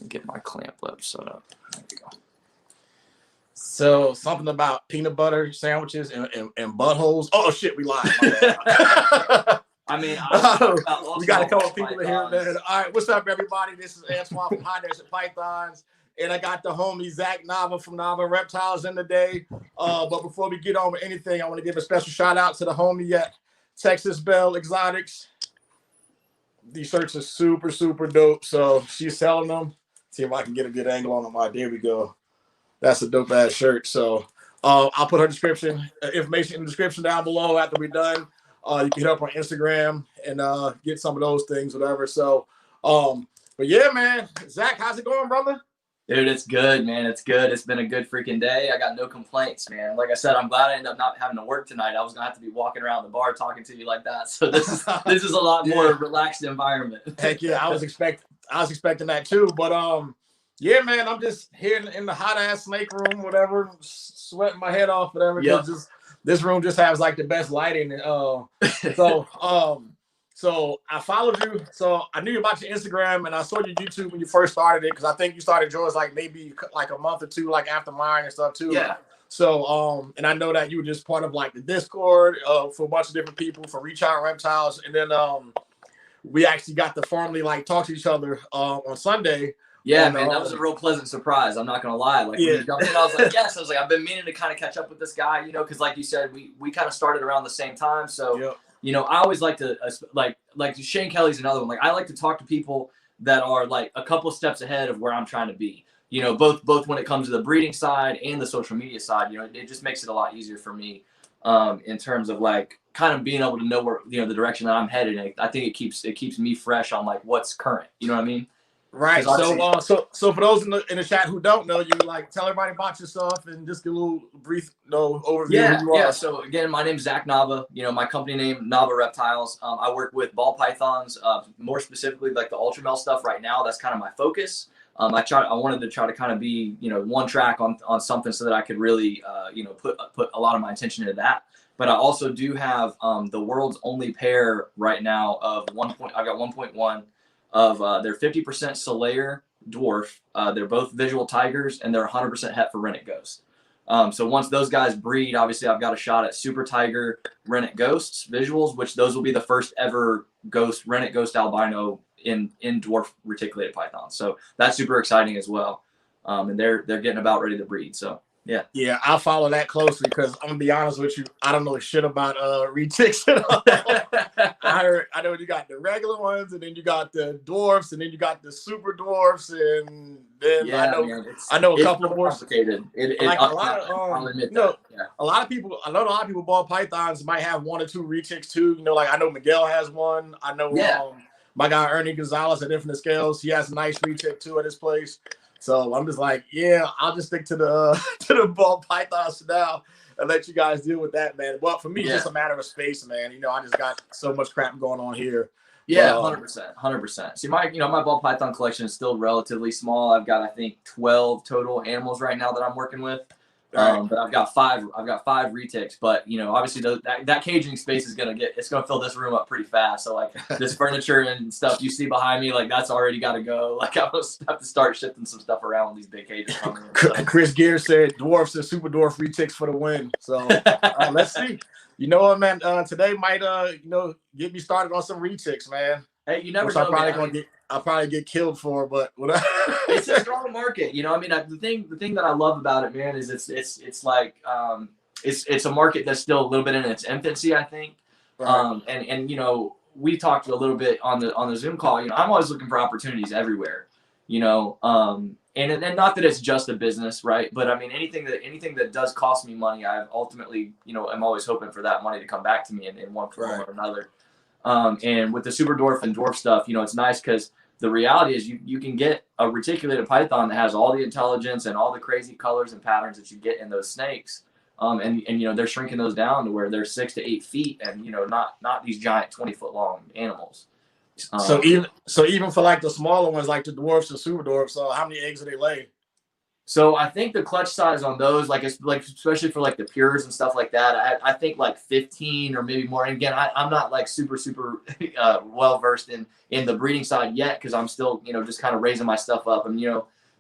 Get my clamp lip set up. There we go. So something about peanut butter sandwiches and buttholes. Oh shit, we lied. I mean, we got a couple of people in here, man. All right, what's up, everybody? This is Antoine from High Desert Pythons, and I got the homie Zak Nava from Nava Reptiles in today. But before we get on with anything, I want to give a special shout out to the homie at Texas Belle Exotics. These shirts are super, super dope. So she's selling them. See if I can get a good angle on them. All right, there we go. That's a dope ass shirt. So I'll put her information in the description down below after we're done. You can hit up on Instagram and get some of those things, whatever. So, but yeah, man, Zak, how's it going, brother? Dude, it's good, man. It's good. It's been a good freaking day. I got no complaints, man. Like I said, I'm glad I ended up not having to work tonight. I was gonna have to be walking around the bar talking to you like that. So this is a lot more relaxed environment. Heck yeah, I was expecting that too. But yeah, man, I'm just here in the hot ass snake room, whatever, sweating my head off, whatever. Yep. This room just has like the best lighting. So I followed you. So I knew about your Instagram and I saw your YouTube when you first started it, because I think you started yours like maybe like a month or two like after mine and stuff too. Yeah. So and I know that you were just part of like the Discord for a bunch of different people for Reach Out Reptiles, and then we actually got to formally like talk to each other on Sunday. Yeah, man, that was a real pleasant surprise. I'm not gonna lie. Like, when you jumped in, I was like, yes. I was like, I've been meaning to kind of catch up with this guy, you know, because like you said, we kind of started around the same time. So, you know, I always like to like Shane Kelly's another one. Like, I like to talk to people that are like a couple steps ahead of where I'm trying to be. You know, both when it comes to the breeding side and the social media side. You know, it just makes it a lot easier for me in terms of like kind of being able to know where, you know, the direction that I'm headed. And I think it keeps me fresh on like what's current. You know what I mean? Right. So for those in the chat who don't know, you like tell everybody about yourself and just give a little brief overview. Yeah, of who you are. So again, my name's Zak Nava. You know, my company name Nava Reptiles. I work with ball pythons, more specifically like the Ultramel stuff right now. That's kind of my focus. I wanted to try to kind of be, you know, one track on something so that I could really, you know, put a lot of my attention into that. But I also do have the world's only pair right now of I got 1.1 of they're 50% Solaire dwarf. They're both visual tigers, and they're 100% het for rennet ghost. So once those guys breed, obviously I've got a shot at super tiger rennet ghosts visuals, which those will be the first ever rennet ghost albino in dwarf reticulated pythons. So that's super exciting as well. And they're getting about ready to breed. So yeah, I'll follow that closely, because I'm gonna be honest with you, I don't know shit about retics at all. I know you got the regular ones, and then you got the dwarfs, and then you got the super dwarfs, and then I know a couple of more complicated. I'll admit that. A lot of people ball pythons might have one or two retics too. You know, like I know Miguel has one. I know my guy Ernie Gonzalez at Infinite Scales, he has a nice retic too at his place. So I'm just like, yeah, I'll just stick to the ball pythons now and let you guys deal with that, man. But for me, it's just a matter of space, man. You know, I just got so much crap going on here. Yeah, 100%. See, my ball python collection is still relatively small. I've got, I think, 12 total animals right now that I'm working with. But I've got five retics. But you know, obviously that caging space is gonna fill this room up pretty fast. So like this furniture and stuff you see behind me, like that's already got to go. Like I'm gonna have to start shifting some stuff around when these big cages come in. So. Chris Gear said dwarfs and super dwarf retics for the win. So let's see. You know what, man? Today might you know, get me started on some retics, man. Hey, you never know. I'll probably get killed for, but whatever. It's a strong market, you know. I mean, the thing that I love about it, man, is it's like it's a market that's still a little bit in its infancy, I think. Right. And you know, we talked a little bit on the Zoom call. You know, I'm always looking for opportunities everywhere. You know, and not that it's just a business, right? But I mean, anything that does cost me money, I ultimately, you know, I'm always hoping for that money to come back to me in one form or another. And with the super dwarf and dwarf stuff, you know, it's nice because the reality is you can get a reticulated python that has all the intelligence and all the crazy colors and patterns that you get in those snakes. And you know, they're shrinking those down to where they're 6 to 8 feet, and you know, not these giant 20-foot long animals. So even for like the smaller ones, like the dwarfs and super dwarfs, how many eggs do they lay? So I think the clutch size on those, like it's like especially for like the pures and stuff like that, I think like 15 or maybe more. And again, I'm not like super well versed in the breeding side yet because I'm still just kind of raising my stuff up. And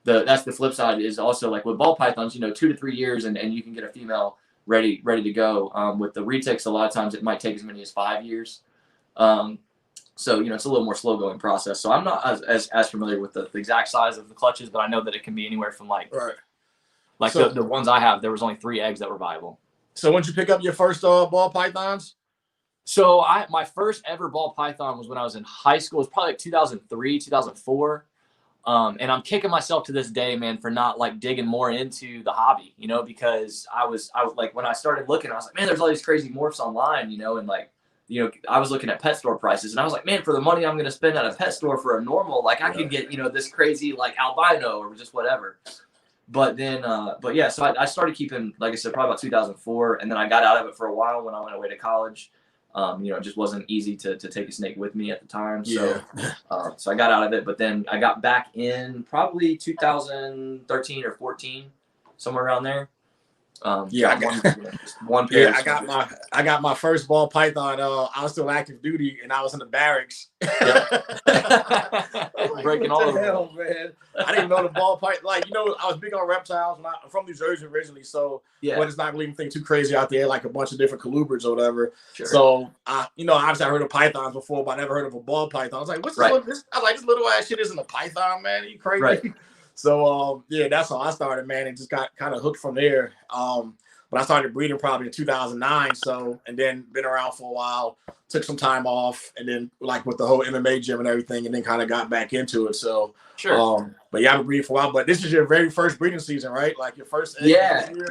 that's the flip side is also like with ball pythons, 2 to 3 years and you can get a female ready to go. With the retics, a lot of times it might take as many as 5 years. So it's a little more slow going process. So I'm not as familiar with the exact size of the clutches, but I know that it can be anywhere from like so, the ones I have. There was only 3 eggs that were viable. So when did you pick up your first ball pythons? So my first ever ball python was when I was in high school. It was probably like 2003, 2004. And I'm kicking myself to this day, man, for not like digging more into the hobby, because I was like when I started looking, I was like, man, there's all these crazy morphs online, and like. I was looking at pet store prices and I was like, man, for the money I'm going to spend at a pet store for a normal, like I could get, this crazy like albino or just whatever. But then, so I started keeping, like I said, probably about 2004. And then I got out of it for a while when I went away to college. It just wasn't easy to take a snake with me at the time. So, so I got out of it, but then I got back in probably 2013 or 14, somewhere around there. I got my first ball python. I was still active duty and I was in the barracks. Breaking all of them, man. I didn't know the ball python. Like I was big on reptiles. I'm from New Jersey originally, so but it's not really anything too crazy out there, like a bunch of different colubrids or whatever. Sure. So obviously I heard of pythons before, but I never heard of a ball python. I was like, what's this? I was like, this little ass shit isn't a python, man. Are you crazy? Right. So that's how I started, man, and just got kind of hooked from there. But I started breeding probably in 2009, and then been around for a while, took some time off, and then like with the whole MMA gym and everything, and then kind of got back into it. So sure. But yeah, I've been breeding for a while. But this is your very first breeding season, right? Like your first egg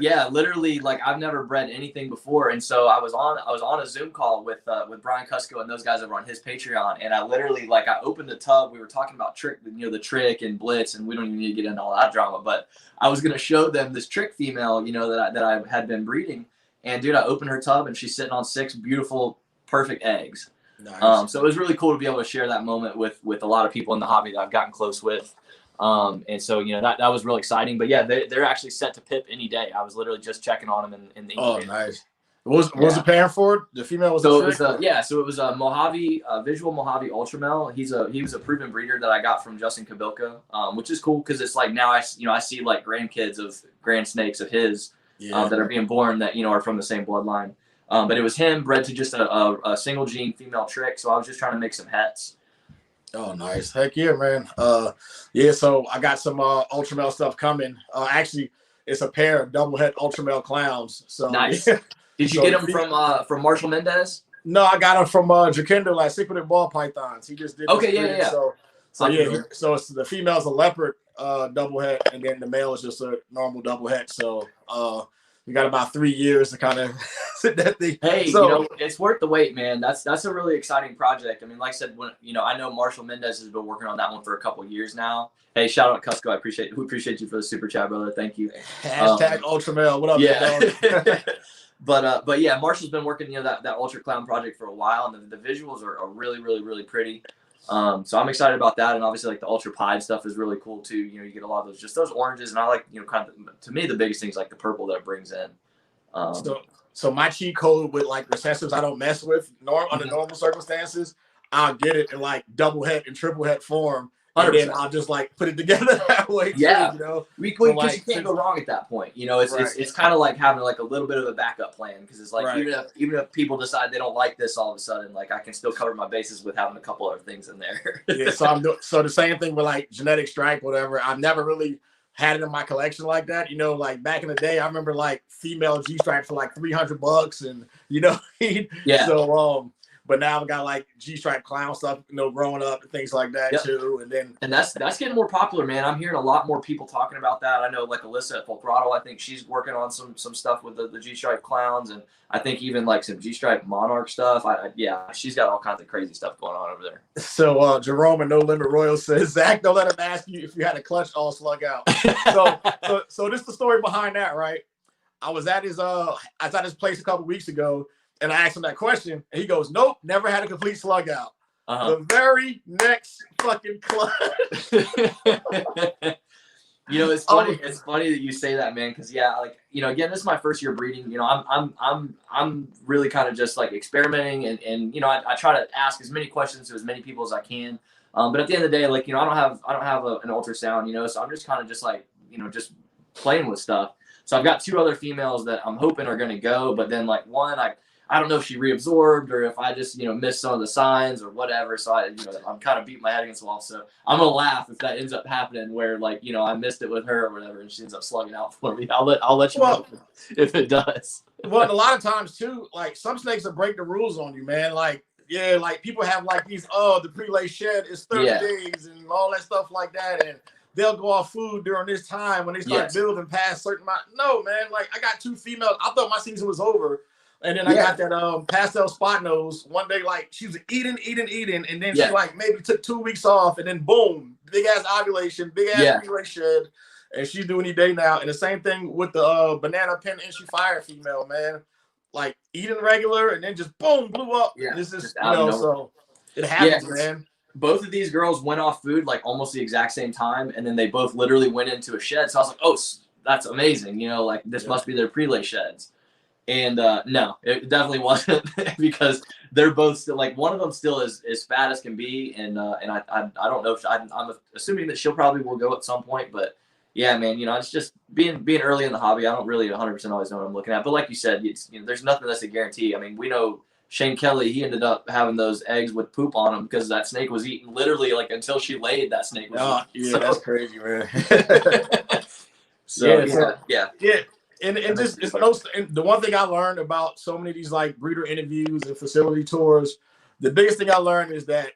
yeah. Literally, like I've never bred anything before, and so I was on a Zoom call with Brian Cusco and those guys over on his Patreon, and I literally I opened the tub. We were talking about the trick and blitz, and we don't even need to get into all that drama, but I was gonna show them this trick female, that I had been breeding, and dude, I opened her tub and she's sitting on 6 beautiful, perfect eggs. Nice. So it was really cool to be able to share that moment with a lot of people in the hobby that I've gotten close with. And so, that was really exciting, but yeah, they're actually set to pip any day. I was literally just checking on them in the incubator. Oh, nice. What was the parent for it? The female was so it was a Mojave, visual Mojave Ultramel. He was a proven breeder that I got from Justin Kabilka, which is cool because it's like now I see like grandkids of grand snakes of his that are being born that are from the same bloodline. But it was him bred to just a single gene female trick. So I was just trying to make some hets. Oh, nice. Heck yeah, man. So I got some Ultramel stuff coming. Actually, it's a pair of double het Ultramel clowns. So nice. Did you get them from Marshall Mendez? No, I got them from Jakindle at Secret Ball Pythons. He just did yeah. So it's the female's a leopard double het, and then the male is just a normal double het. So we got about 3 years to kind of sit that thing. Hey, it's worth the wait, man. That's a really exciting project. I mean, like I said, I know Marshall Mendez has been working on that one for a couple of years now. Hey, shout out Cusco. We appreciate you for the super chat, brother. Thank you. Hashtag Ultramel. What up, yeah. But yeah, Marshall's been working that Ultra Clown project for a while, and the visuals are really, really, really pretty. So I'm excited about that, and obviously like the Ultra Pied stuff is really cool too. You get a lot of those oranges, and I like kind of to me the biggest thing is like the purple that it brings in. So my cheat code with like recessives I don't mess with under normal circumstances, I'll get it in like double het and triple het form. 100%. And then I'll just like put it together that way. Yeah, too, because you can't go wrong at that point. It's kind of like having like a little bit of a backup plan because it's like even if people decide they don't like this all of a sudden, like I can still cover my bases with having a couple other things in there. Yeah, so the same thing with like genetic stripe, whatever. I've never really had it in my collection like that. Like back in the day, I remember like female G stripe for like $300, and yeah. So but now I've got like G-stripe clown stuff, growing up and things like that too. And that's getting more popular, man. I'm hearing a lot more people talking about that. I know like Alyssa at Full Throttle, I think she's working on some stuff with the G-stripe clowns, and I think even like some G-stripe monarch stuff. She's got all kinds of crazy stuff going on over there. So Jerome and No Limit Royal says, Zach, don't let him ask you if you had a clutch all slug out. so this is the story behind that, right? I was at his place a couple weeks ago. And I asked him that question, and he goes, "Nope, never had a complete slug out." The very next fucking clutch. You know, it's funny. It's funny that you say that, man. Because yeah, like again, this is my first year breeding. You know, I'm really kind of just like experimenting, and I try to ask as many questions to as many people as I can. But at the end of the day, like I don't have an ultrasound, so I'm just kind of just like just playing with stuff. So I've got 2 other females that I'm hoping are going to go, but then like one, I don't know if she reabsorbed or if I just missed some of the signs or whatever. So I'm kind of beating my head against the wall. So I'm gonna laugh if that ends up happening where like I missed it with her or whatever, and she ends up slugging out for me. I'll let you know if it does. Well, a lot of times too, like some snakes will break the rules on you, man. Like like people have like these the prelay shed is 30 days and all that stuff like that, and they'll go off food during this time when they start building past certain amount. No, man, like I got 2 females. I thought my season was over. And then I got that pastel spot nose. One day, like she was eating, and then she like maybe took 2 weeks off, and then boom, big ass ovulation, big ass prelay shed, and she's doing any day now. And the same thing with the banana pin issue fire female, man, like eating regular, and then just boom, blew up. Yeah, this is so it happens, man. Both of these girls went off food like almost the exact same time, and then they both literally went into a shed. So I was like, oh, that's amazing, like this must be their prelay sheds. And no, it definitely wasn't because they're both still like one of them still is as fat as can be, and I don't know if I'm assuming that she'll probably will go at some point, but yeah, man, it's just being early in the hobby. I don't really 100% always know what I'm looking at, but like you said, it's there's nothing that's a guarantee. I mean, we know Shane Kelly, he ended up having those eggs with poop on them because that snake was eaten literally like until she laid. That snake was eaten. Yeah, so, that's crazy, man. Yeah. And just the one thing I learned about so many of these like breeder interviews and facility tours, the biggest thing I learned is that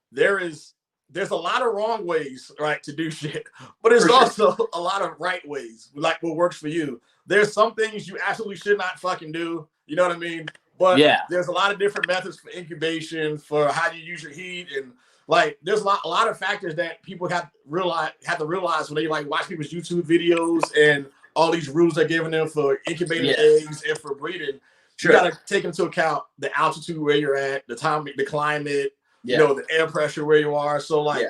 there's a lot of wrong ways, right, to do shit, but there's also a lot of right ways, like what works for you. There's some things you absolutely should not fucking do. You know what I mean? But there's a lot of different methods for incubation, for how you use your heat, and like there's a lot of factors that people have to realize when they like watch people's YouTube videos and all these rules they're giving them for incubating eggs and for breeding. You got to take into account the altitude where you're at, the time, the climate, the air pressure where you are. So like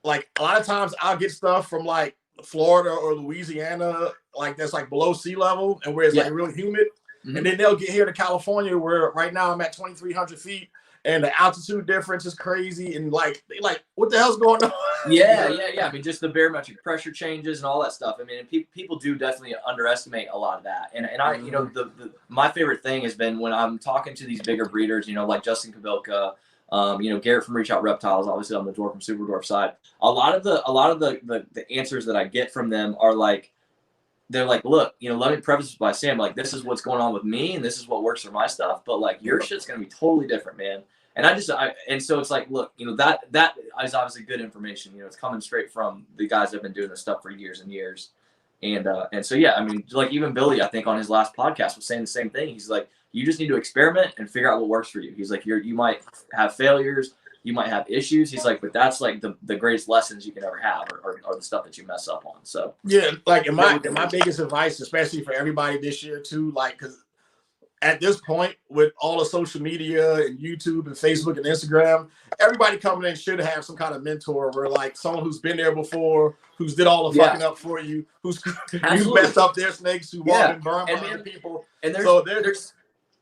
a lot of times I'll get stuff from like Florida or Louisiana, like that's like below sea level and where it's like really humid. And then they'll get here to California where right now I'm at 2,300 feet. And the altitude difference is crazy, and like they like, what the hell's going on? Yeah. I mean, just the barometric pressure changes and all that stuff. I mean, people do definitely underestimate a lot of that. And I, my favorite thing has been when I'm talking to these bigger breeders, like Justin Kabilka, Garrett from Reach Out Reptiles, obviously on the Dwarf from Super Dwarf side. A lot of the answers that I get from them are like, they're like, look, let me preface by saying like, this is what's going on with me and this is what works for my stuff. But like your shit's going to be totally different, man. And and so it's like, look, that is obviously good information. It's coming straight from the guys that have been doing this stuff for years and years. And so, yeah, I mean, like even Billy, I think on his last podcast was saying the same thing. He's like, you just need to experiment and figure out what works for you. He's like, you might have failures. You might have issues. He's like, but that's like the greatest lessons you can ever have or the stuff that you mess up on. So yeah, like my biggest advice, especially for everybody this year too, like, cause at this point with all the social media and YouTube and Facebook and Instagram, everybody coming in should have some kind of mentor where like someone who's been there before, who's did all the fucking up for you, who's messed up their snakes, who walked and burned other people. And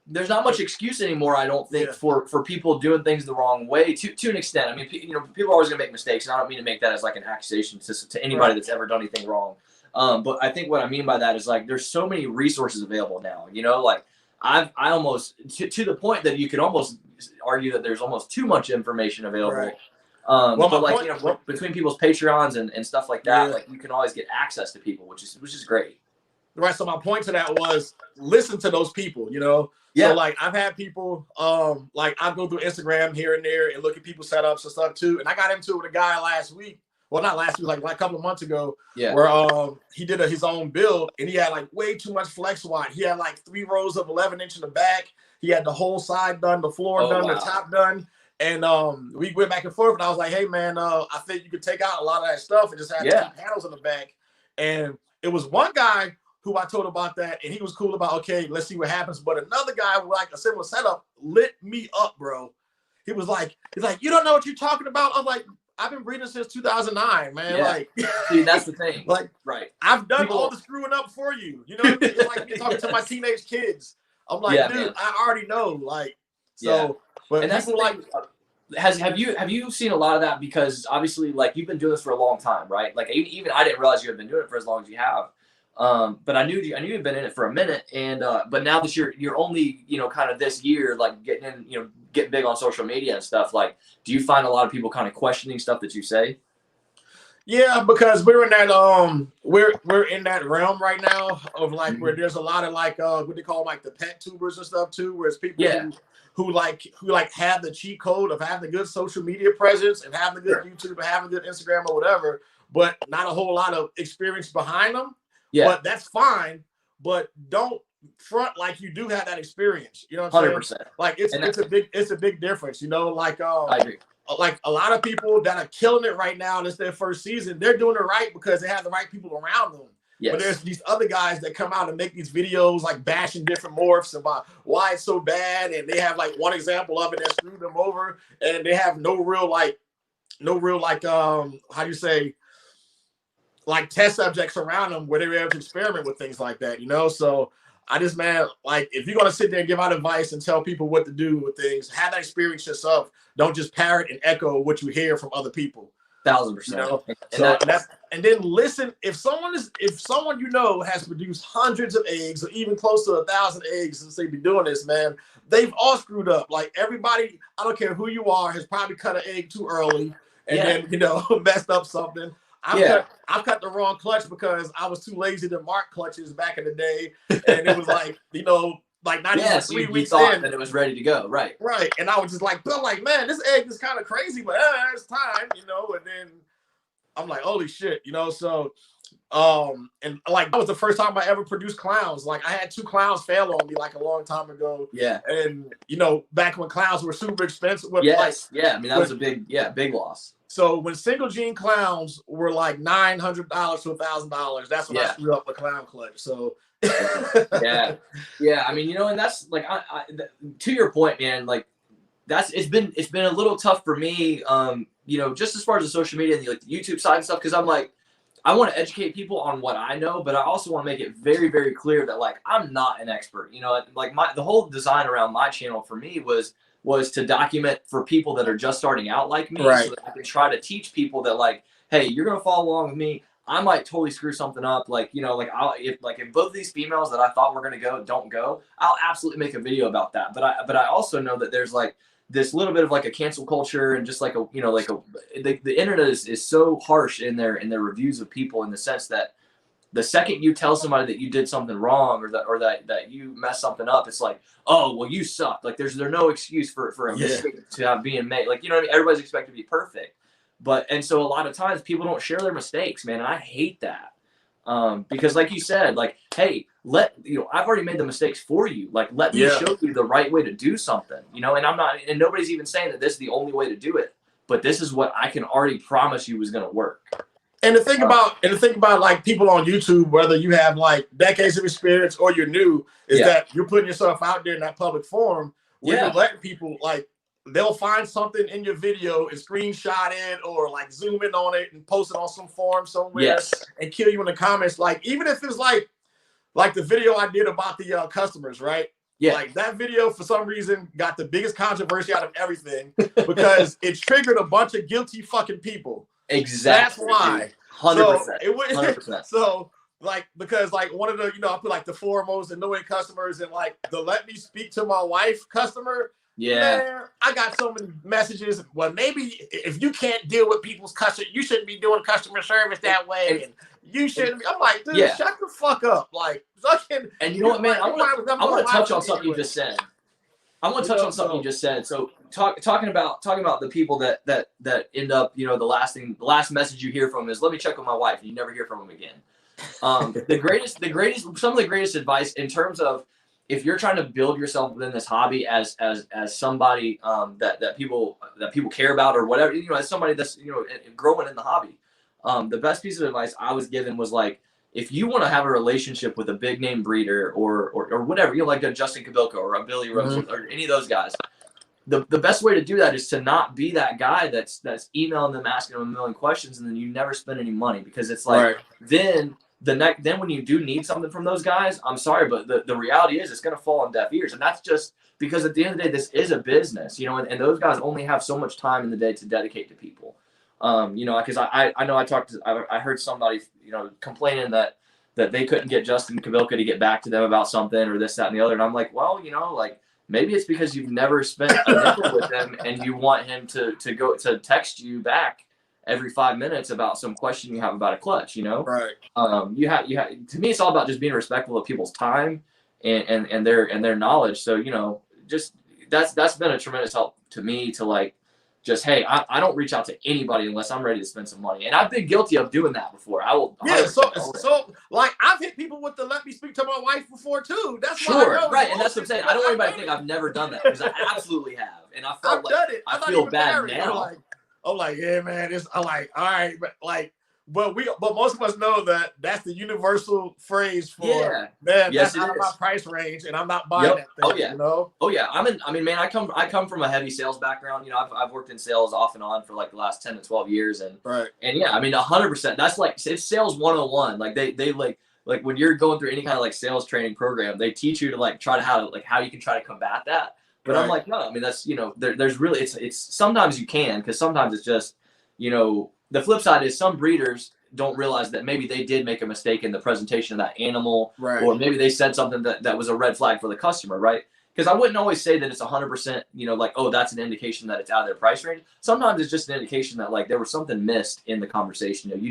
there's not much excuse anymore, I don't think, for people doing things the wrong way to an extent. I mean, people are always gonna make mistakes, and I don't mean to make that as like an accusation to anybody that's ever done anything wrong. But I think what I mean by that is like there's so many resources available now. Like I almost to the point that you could almost argue that there's almost too much information available. Right. But like between people's Patreons and stuff like that, like you can always get access to people, which is great. Right. So my point to that was listen to those people, So like I've had people like I go through Instagram here and there and look at people's setups and stuff too. And I got into it with a guy last week. Well, not last week, like a couple of months ago, where he did his own build and he had like way too much flex wide. He had like 3 rows of 11-inch in the back. He had the whole side done, the floor done, the top done. And we went back and forth and I was like, hey man, I think you could take out a lot of that stuff and just have 2 panels in the back. And it was one guy who I told about that and he was cool about, okay, let's see what happens. But another guy with like a similar setup lit me up, bro. He's like, you don't know what you're talking about. I'm like, I've been breeding since 2009, man. Yeah. Like, see, that's the thing. like, right. I've done People, all the screwing up for you. You know what I mean? It's like me talking to my teenage kids. I'm like, yeah, dude, man. I already know. Like, so, Yeah. but And that's people the thing. Have you seen a lot of that? Because obviously, like, you've been doing this for a long time, right? Like, even I didn't realize you had been doing it for as long as you have. But I knew you'd been in it for a minute, and but now that you're only, you know, kind of this year, like, getting in, you know, getting big on social media and stuff. Like, do you find a lot of people kind of questioning stuff that you say? yeah, because we're in that we're in that realm right now of like where there's a lot of like what they call like the pet tubers and stuff too, where it's people Yeah. who like have the cheat code of having a good social media presence and having a good Sure. YouTube and having a good Instagram or whatever, but not a whole lot of experience behind them. Yeah. But that's fine. But don't front like you do have that experience. You know what I'm 100%. saying? Like it's a big difference. You know, like I agree. like a lot of people that are killing it right now, and it's their first season, they're doing it right because they have the right people around them. Yes. But there's these other guys that come out and make these videos like bashing different morphs about why it's so bad, and they have like one example of it that screwed them over, and they have no real how do you say, like test subjects around them where they were able to experiment with things like that, you know? So I just, man, like if you're going to sit there and give out advice and tell people what to do with things, have that experience yourself. Don't just parrot and echo what you hear from other people. 1000%. You know? And, and then listen, if someone you know has produced hundreds of eggs or even close to 1,000 eggs since they've been doing this, man, they've all screwed up. Like everybody, I don't care who you are, has probably cut an egg too early and then, you know, messed up something. I've cut the wrong clutch because I was too lazy to mark clutches back in the day, and it was like, you know, like not even 3 weeks in that it was ready to go, right? Right, and I was just like, Bill, like, man, this egg is kind of crazy, but it's time, you know. And then I'm like, holy shit, you know. So, and like that was the first time I ever produced clowns. Like I had 2 clowns fail on me like a long time ago. Yeah, and you know, back when clowns were super expensive. Yes, yeah, I mean that was a big loss. So when single gene clowns were like $900 to $1,000, that's when I screwed up the clown clutch. So yeah. I mean, you know, and that's like, to your point, man. Like, it's been a little tough for me. You know, just as far as the social media and the YouTube side and stuff, because I'm like, I want to educate people on what I know, but I also want to make it very, very clear that like I'm not an expert. You know, like the whole design around my channel for me was to document for people that are just starting out like me, right, so that I can try to teach people that like, hey, you're gonna follow along with me. I might totally screw something up. Like, you know, like if both of these females that I thought were gonna go don't go, I'll absolutely make a video about that. But I also know that there's like this little bit of like a cancel culture and just like the internet is so harsh in their reviews of people, in the sense that the second you tell somebody that you did something wrong or that you messed something up, it's like, oh, well, you suck. Like there's no excuse for a mistake to have being made. Like, you know what I mean? Everybody's expected to be perfect. And so a lot of times people don't share their mistakes, man. And I hate that. Because like you said, like, hey, I've already made the mistakes for you. Like, let me show you the right way to do something, you know, and nobody's even saying that this is the only way to do it, but this is what I can already promise you is going to work. And the thing about like people on YouTube, whether you have like decades of experience or you're new, is that you're putting yourself out there in that public forum where you're letting people, like, they'll find something in your video and screenshot it or like zoom in on it and post it on some forum somewhere and kill you in the comments. Like, even if it's like the video I did about the customers, right? Yeah. Like that video for some reason got the biggest controversy out of everything because it triggered a bunch of guilty fucking people. Exactly. That's why. 100%. So it would. 100%. So like, because like one of the, you know, I put like the foremost annoying customers and like the let me speak to my wife customer. Yeah. Man, I got so many messages. Well, maybe if you can't deal with people's customer, you shouldn't be doing customer service that way. And you shouldn't be. I'm like, dude, shut the fuck up. Like, and you know what, man? I want to touch on something you just said. I want to touch on something you just said. So talking about the people that end up, you know, the last message you hear from them is, let me check with my wife, and you never hear from them again. Some of the greatest advice in terms of, if you're trying to build yourself within this hobby as somebody that people care about or whatever, you know, as somebody that's, you know, growing in the hobby, the best piece of advice I was given was like, if you want to have a relationship with a big name breeder or whatever, you know, like a Justin Cabilco or a Billy Rose or any of those guys, the best way to do that is to not be that guy that's emailing them, asking them a million questions, and then you never spend any money, because it's like, then then when you do need something from those guys, I'm sorry, but the reality is it's going to fall on deaf ears. And that's just because at the end of the day, this is a business, you know, and those guys only have so much time in the day to dedicate to people. You know, because I know I heard somebody, you know, complaining that they couldn't get Justin Kabilka to get back to them about something or this, that, and the other. And I'm like, well, you know, like, maybe it's because you've never spent a nickel with him, and you want him to text you back every 5 minutes about some question you have about a clutch, you know? Right. You have to me, it's all about just being respectful of people's time and their knowledge. So, you know, just that's been a tremendous help to me to, like, just, hey, I don't reach out to anybody unless I'm ready to spend some money. And I've been guilty of doing that before. I will. Yeah, so like, I've hit people with the let me speak to my wife before too. That's sure, why I know right, and that's what I'm saying. I don't want anybody to think I've never done that, because I absolutely have, and I felt like I feel bad now. I'm like, yeah, man. I'm like, all right, but like, but most of us know that that's the universal phrase for, man, yes, that's out of my price range, and I'm not buying that thing. Oh yeah, you know. Oh yeah, I mean, man, I come from a heavy sales background. You know, I've worked in sales off and on for like the last 10 to 12 years, and yeah, I mean, 100%. That's like, it's sales 101. Like they like when you're going through any kind of like sales training program, they teach you to like try to how you can try to combat that. But I'm like, no, I mean, that's, you know, there's really, it's sometimes you can, because sometimes it's just, you know, the flip side is some breeders don't realize that maybe they did make a mistake in the presentation of that animal, or maybe they said something that was a red flag for the customer, right? Because I wouldn't always say that it's 100%, you know, like, oh, that's an indication that it's out of their price range. Sometimes it's just an indication that, like, there was something missed in the conversation. You know,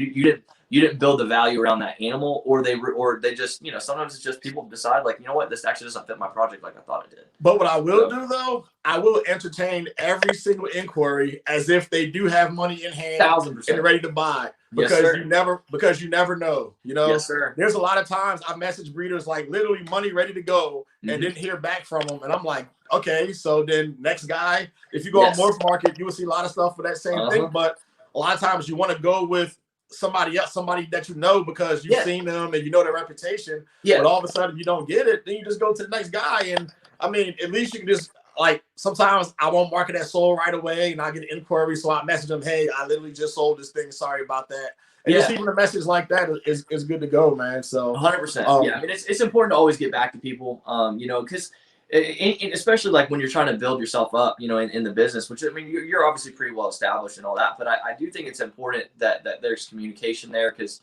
you didn't build the value around that animal, or they just, you know, sometimes it's just people decide, like, you know what, this actually doesn't fit my project like I thought it did. But what I will do, though, I will entertain every single inquiry as if they do have money in hand 1,000% and ready to buy, because you never know, you know. Yes, sir. There's a lot of times I message breeders like literally money ready to go, and didn't hear back from them, and I'm like, okay, so then next guy, if you go on Morphmarket, you will see a lot of stuff for that same thing. But a lot of times you want to go with somebody else, somebody that you know, because you've seen them and you know their reputation. But all of a sudden you don't get it, then you just go to the next guy. And I mean, at least you can just, like, sometimes I won't market that sold right away, and I get an inquiry, so I message them, hey, I literally just sold this thing, sorry about that. And just even a message like that is good to go, man. So 100%. Yeah, I mean, it's important to always get back to people, you know, because especially like when you're trying to build yourself up, you know, in the business, which, I mean, you're obviously pretty well established and all that, but I do think it's important that there's communication there, because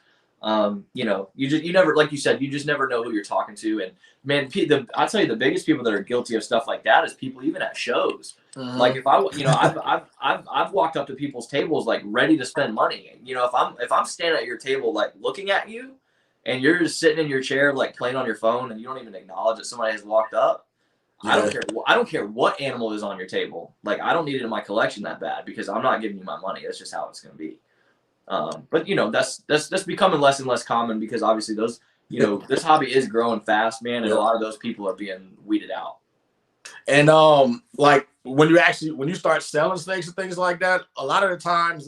you know, you never, like you said, you just never know who you're talking to. And man, I'll tell you, the biggest people that are guilty of stuff like that is people even at shows. Like, if you know, I've walked up to people's tables like ready to spend money. You know, if I'm standing at your table like looking at you, and you're just sitting in your chair like playing on your phone, and you don't even acknowledge that somebody has walked up, I don't care what animal is on your table. Like, I don't need it in my collection that bad, because I'm not giving you my money. That's just how it's going to be. But you know, that's becoming less and less common, because obviously those, you know, this hobby is growing fast, man, and a lot of those people are being weeded out. And like when you start selling snakes and things like that, a lot of the times,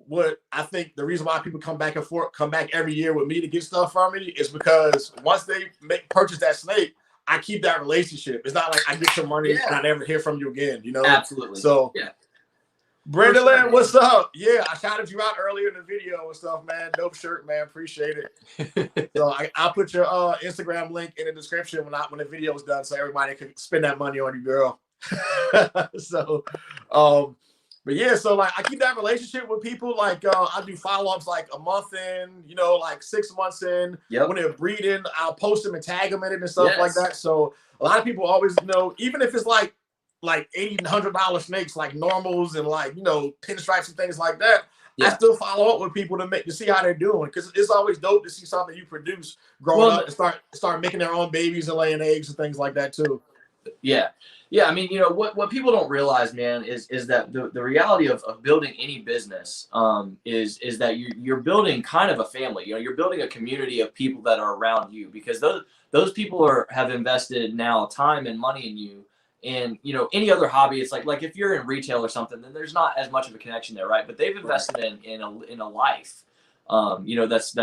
what I think the reason why people come back every year with me to get stuff from me is because once they purchase that snake, I keep that relationship. It's not like I get your money and I never hear from you again, you know? Absolutely. So Brandon, what's up? Yeah, I shouted you out earlier in the video and stuff, man. Dope shirt, man. Appreciate it. So I'll put your Instagram link in the description when the video is done, so everybody can spend that money on you, girl. So, but yeah, so like I keep that relationship with people. Like I do follow-ups like a month in, you know, like 6 months in. When they're breeding, I'll post them and tag them in it and stuff like that. So a lot of people always know, even if it's like $80 and $100 snakes, like normals and like, you know, pinstripes and things like that. I still follow up with people to see how they're doing, because it's always dope to see something you produce growing up and start making their own babies and laying eggs and things like that too. Yeah. I mean, you know, what people don't realize, man, is that the reality of building any business is that you're building kind of a family. You know, you're building a community of people that are around you, because those people have invested now time and money in you. And, you know, any other hobby, it's like if you're in retail or something, then there's not as much of a connection there, right? But they've invested in a life. You know, that's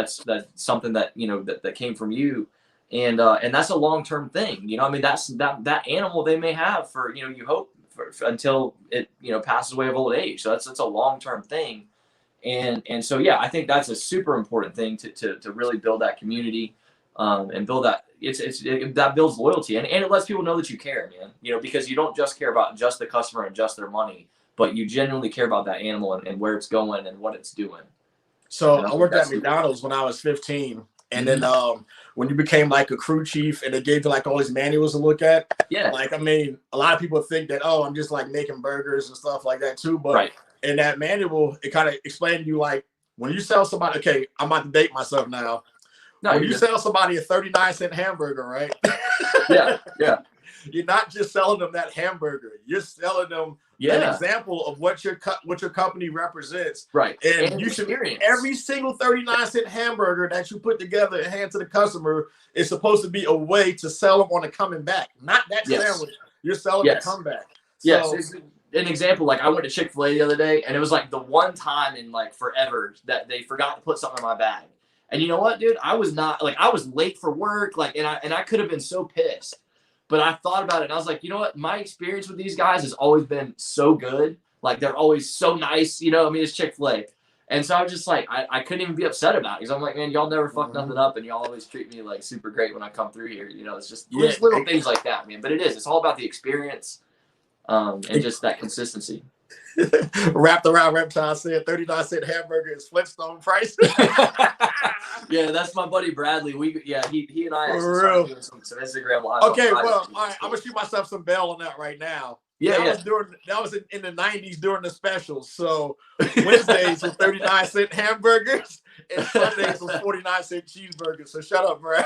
something that, you know, that came from you. And that's a long-term thing. You know, I mean, that animal they may have for, you know, you hope until it, passes away of old age. So that's a long-term thing. And so, yeah, I think that's a super important thing to really build that community, and build that. That builds loyalty, and it lets people know that you care, man. Because you don't just care about just the customer and just their money, but you genuinely care about that animal and where it's going and what it's doing. So I worked at McDonald's when I was 15. And then when you became like a crew chief and they gave you like all these manuals to look at, like, I mean, a lot of people think that, I'm just like making burgers and stuff like that too. But in that manual, it kind of explained to you, like, when you sell somebody, okay, I'm about to date myself now. No, when you sell somebody a 39-cent hamburger, right? Yeah. You're not just selling them that hamburger. You're selling them an example of what your company represents. Right. And you should, every single 39-cent hamburger that you put together and hand to the customer is supposed to be a way to sell them on a coming back. Not that sandwich. You're selling a comeback. So, yes. An example, like, I went to Chick-fil-A the other day, and it was like the one time in like forever that they forgot to put something in my bag. And you know what, dude? I was late for work, like, and I could have been so pissed. But I thought about it, and I was like, you know what? My experience with these guys has always been so good. Like, they're always so nice, I mean, it's Chick-fil-A. And so I was just like, I couldn't even be upset about it, because I'm like, man, y'all never fuck nothing up, and y'all always treat me like super great when I come through here. It's just little things like that, man. But it's all about the experience, and just that consistency. Wrapped around Reptile said 39-cent hamburger is Flintstone price. Yeah, that's my buddy Bradley. He and I are doing some Instagram live. Okay, well, all right, I'm gonna shoot myself some bell on that right now. That was in the 90s during the specials. So Wednesdays was 39-cent hamburgers and Sundays was 49-cent cheeseburgers. So shut up, Brad.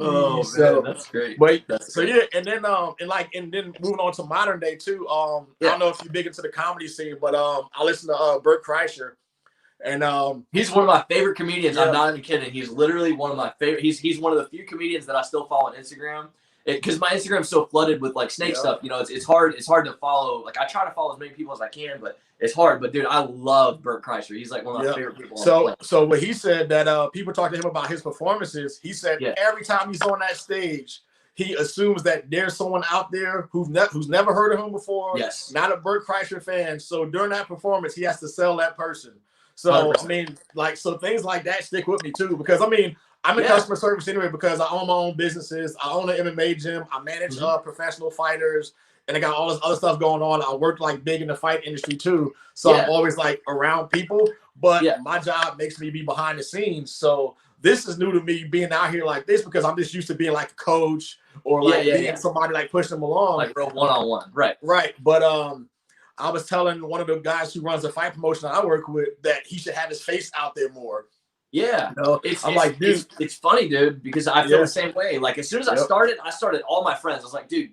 Oh, man, that's great. But and then moving on to modern day too. I don't know if you're big into the comedy scene, but I listen to Bert Kreischer, and he's one of my favorite comedians. I'm not even kidding. He's literally one of my favorite. He's one of the few comedians that I still follow on Instagram. Because my Instagram's so flooded with like snake stuff, it's hard to follow. Like, I try to follow as many people as I can, but it's hard. But dude, I love Bert Kreischer. He's like one of my favorite people. So what he said that people talk to him about his performances, he said every time he's on that stage, he assumes that there's someone out there who's never heard of him before. Yes. Not a Bert Kreischer fan. So during that performance, he has to sell that person. So 100%. I mean, so things like that stick with me too, because I mean, I'm in customer service anyway because I own my own businesses. I own an MMA gym. I manage professional fighters, and I got all this other stuff going on. I work like big in the fight industry too, so I'm always like around people. But my job makes me be behind the scenes. So this is new to me, being out here like this, because I'm just used to being like a coach or like being somebody like pushing them along, like real one-on-one. Right. But I was telling one of the guys who runs the fight promotion I work with that he should have his face out there more. Yeah, it's funny, dude, because I feel the same way. Like, as soon as I started all my friends. I was like, dude,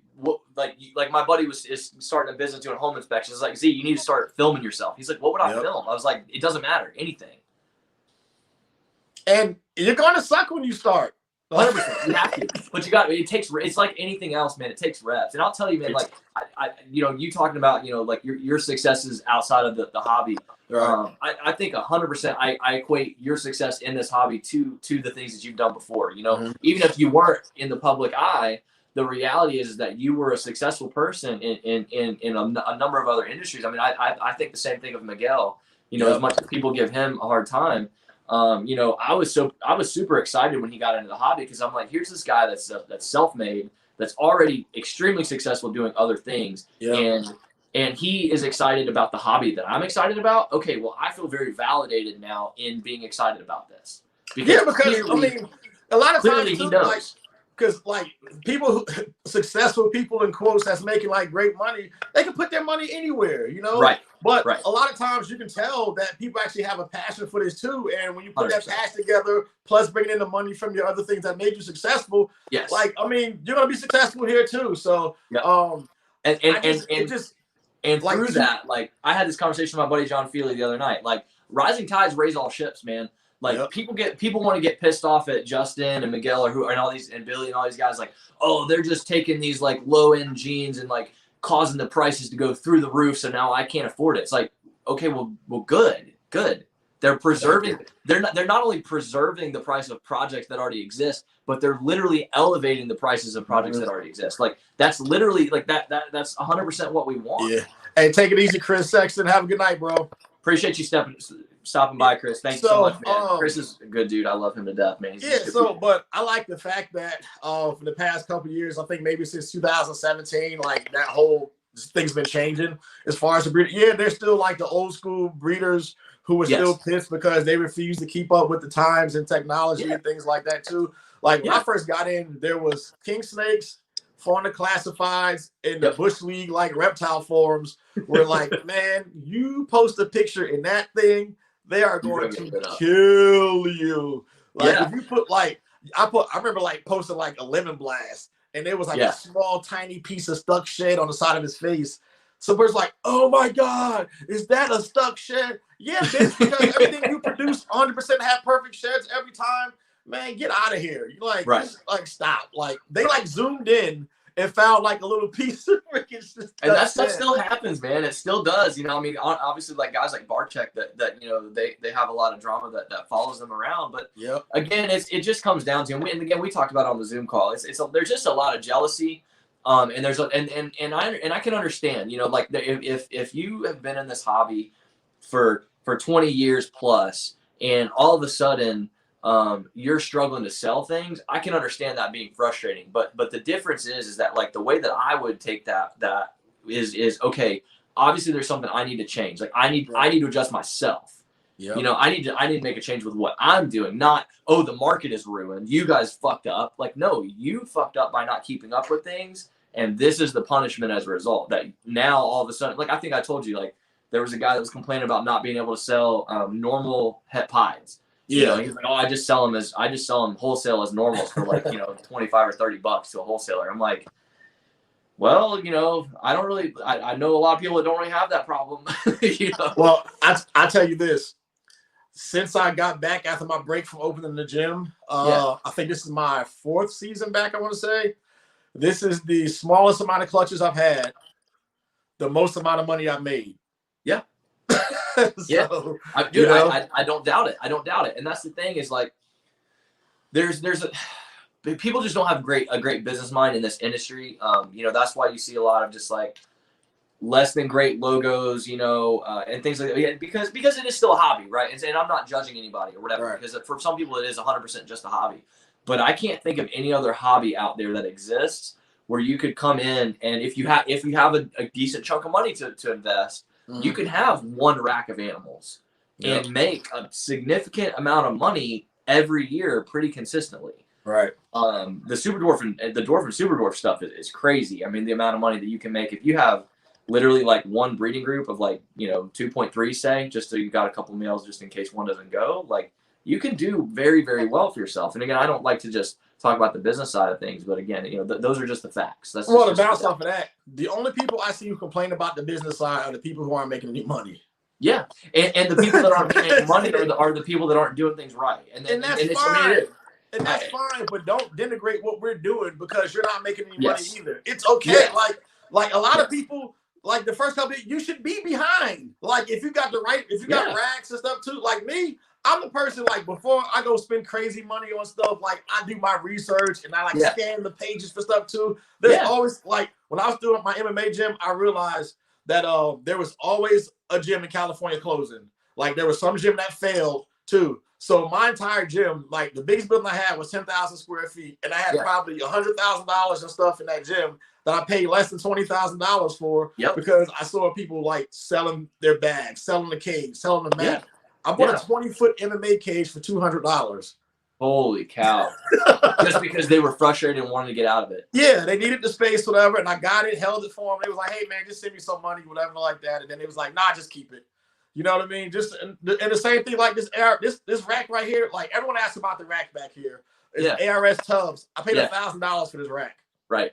like my buddy is starting a business doing home inspections. It's like, Z, you need to start filming yourself. He's like, what would I film? I was like, it doesn't matter, anything. And you're gonna suck when you start. 100%. You have to, but it's like anything else, man. It takes reps, and I'll tell you, man. Like, you talking about, like your successes outside of the hobby. Right. I think 100%. I equate your success in this hobby to the things that you've done before. Even if you weren't in the public eye, the reality is that you were a successful person in a number of other industries. I mean, I think the same thing of Miguel. As much as people give him a hard time. I was super excited when he got into the hobby, because I'm like, here's this guy that's self-made, that's already extremely successul doing other things, and he is excited about the hobby that I'm excited about. Okay, well, I feel very validated now in being excited about this. Because I mean, a lot of times he knows. Because like successful people in quotes that's making like great money, they can put their money anywhere, Right. But a lot of times you can tell that people actually have a passion for this too. And when you put 100%. That passion together, plus bringing in the money from your other things that made you successful, like, I mean, you're gonna be successful here too. So and through that, like, I had this conversation with my buddy John Feely the other night. Like, rising tides raise all ships, man. Like, people want to get pissed off at Justin and Miguel and all these, and Billy and all these guys, like, oh, they're just taking these like low end jeans and like causing the prices to go through the roof, so now I can't afford it. It's like, okay, well, good. They're preserving. They're not only preserving the price of projects that already exist, but they're literally elevating the prices of projects that already exist. Like that's literally like that's 100% what we want. Yeah. Hey, take it easy, Chris Sexton. Have a good night, bro. Appreciate you stopping by, Chris. Thanks so much, man. Chris is a good dude. I love him to death, man. But I like the fact that for the past couple of years, I think maybe since 2017, like that whole thing's been changing as far as the breeder. Yeah, there's still like the old school breeders who were still pissed because they refused to keep up with the times and technology and things like that too. Like when I first got in, there was king snakes, fauna classifieds, in the Bush League like reptile forums were like, man, you post a picture in that thing, they are going to kill you. Like if you put like I remember like posting like a lemon blast and there was like a small tiny piece of stuck shed on the side of his face. So it's like, oh my God, is that a stuck shed? Yeah, bitch, because everything you produce 100% have perfect sheds every time. Man, get out of here. You like, just, like stop. Like they like zoomed in and found like a little piece of freaking shit. And that stuff still happens, man. It still does. You know, I mean, obviously, like guys like Barcheck that you know they have a lot of drama that follows them around. But again, it just comes down to, and again we talked about it on the Zoom call. There's just a lot of jealousy, and there's and I can understand. You know, like if you have been in this hobby for 20 years plus, and all of a sudden you're struggling to sell things, I can understand that being frustrating. But the difference is that like the way that I would take that is okay, obviously there's something I need to change. Like I need to adjust myself. You know, I need to make a change with what I'm doing, not, oh, the market is ruined, you guys fucked up. Like, no, you fucked up by not keeping up with things, and this is the punishment as a result. That now all of a sudden, like I think I told you, like there was a guy that was complaining about not being able to sell normal het pies. You know, he's like, oh, I just sell them wholesale as normals for like, you know, $25 or $30 to a wholesaler. I'm like, well, you know, I know a lot of people that don't really have that problem. You know? Well, I tell you this, since I got back after my break from opening the gym, I think this is my 4th season back, I want to say. This is the smallest amount of clutches I've had, the most amount of money I've made. Yeah. So, I don't doubt it. I don't doubt it. And that's the thing is like, people just don't have a great business mind in this industry. You know, that's why you see a lot of just like less than great logos, you know, and things like that. Yeah, because it is still a hobby, right? And I'm not judging anybody or whatever, because for some people it is 100% just a hobby. But I can't think of any other hobby out there that exists where you could come in and if you have a decent chunk of money to invest, you can have one rack of animals and make a significant amount of money every year pretty consistently. Right. The super dwarf and the dwarf and super dwarf stuff is crazy. I mean, the amount of money that you can make if you have literally like one breeding group of like, you know, 2.3, say, just so you got a couple of meals just in case one doesn't go, like you can do very, very well for yourself. And again, I don't like to just talk about the business side of things, but again, you know, those are just the facts. That's well, to bounce off of that, the only people I see who complain about the business side are the people who aren't making any money. Yeah, and the people that aren't making money are the people that aren't doing things right, and that's fine. And that's fine, but don't denigrate what we're doing because you're not making any money either. It's okay. Like a lot of people, like the first couple, you should be behind. Like if you got got racks and stuff too. Like me, I'm the person, like, before I go spend crazy money on stuff, like, I do my research and I, like, scan the pages for stuff, too. There's always, like, when I was doing my MMA gym, I realized that there was always a gym in California closing. Like, there was some gym that failed, too. So my entire gym, like, the biggest building I had was 10,000 square feet, and I had probably $100,000 and stuff in that gym that I paid less than $20,000 for because I saw people, like, selling their bags, selling the cage, selling the mat. I bought a 20-foot MMA cage for $200. Holy cow. Just because they were frustrated and wanted to get out of it. Yeah, they needed the space, whatever, and I got it, held it for them. They was like, hey, man, just send me some money, whatever, like that. And then it was like, nah, just keep it. You know what I mean? Just and the same thing, like this rack right here. Like, everyone asks about the rack back here. It's ARS Tubs. I paid $1,000 for this rack. Right.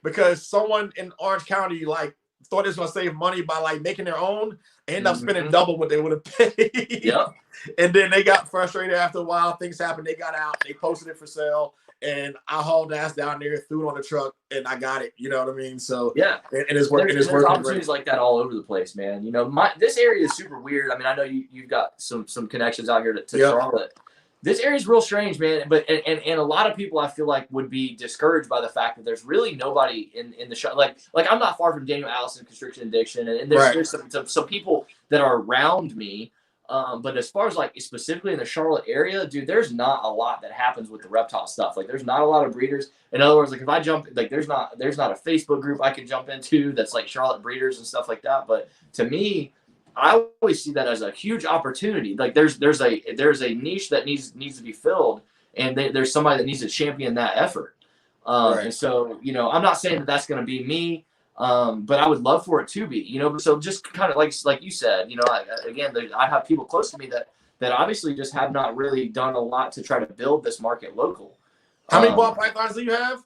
Because someone in Orange County, like, thought they was gonna save money by like making their own, end up spending double what they would have paid. Yep. And then they got frustrated after a while. Things happened. They got out. They posted it for sale, and I hauled ass down there, threw it on the truck, and I got it. You know what I mean? So yeah, and it's working. There's working opportunities great. like that all over the place, man. You know, this area is super weird. I mean, I know you've got some connections out here to Charlotte. This area is real strange, man. But and a lot of people I feel like would be discouraged by the fact that there's really nobody in the shop. Like I'm not far from Daniel Allison Constriction Addiction, and there's some people that are around me. But as far as like specifically in the Charlotte area, dude, there's not a lot that happens with the reptile stuff. Like there's not a lot of breeders. In other words, like if I jump, like there's not a Facebook group I can jump into that's like Charlotte breeders and stuff like that. But to me, I always see that as a huge opportunity. Like there's a niche that needs to be filled, and there's somebody that needs to champion that effort. And so, you know, I'm not saying that that's going to be me. But I would love for it to be, you know, so just kind of like you said, you know, I have people close to me that obviously just have not really done a lot to try to build this market local. How many ball pythons do you have?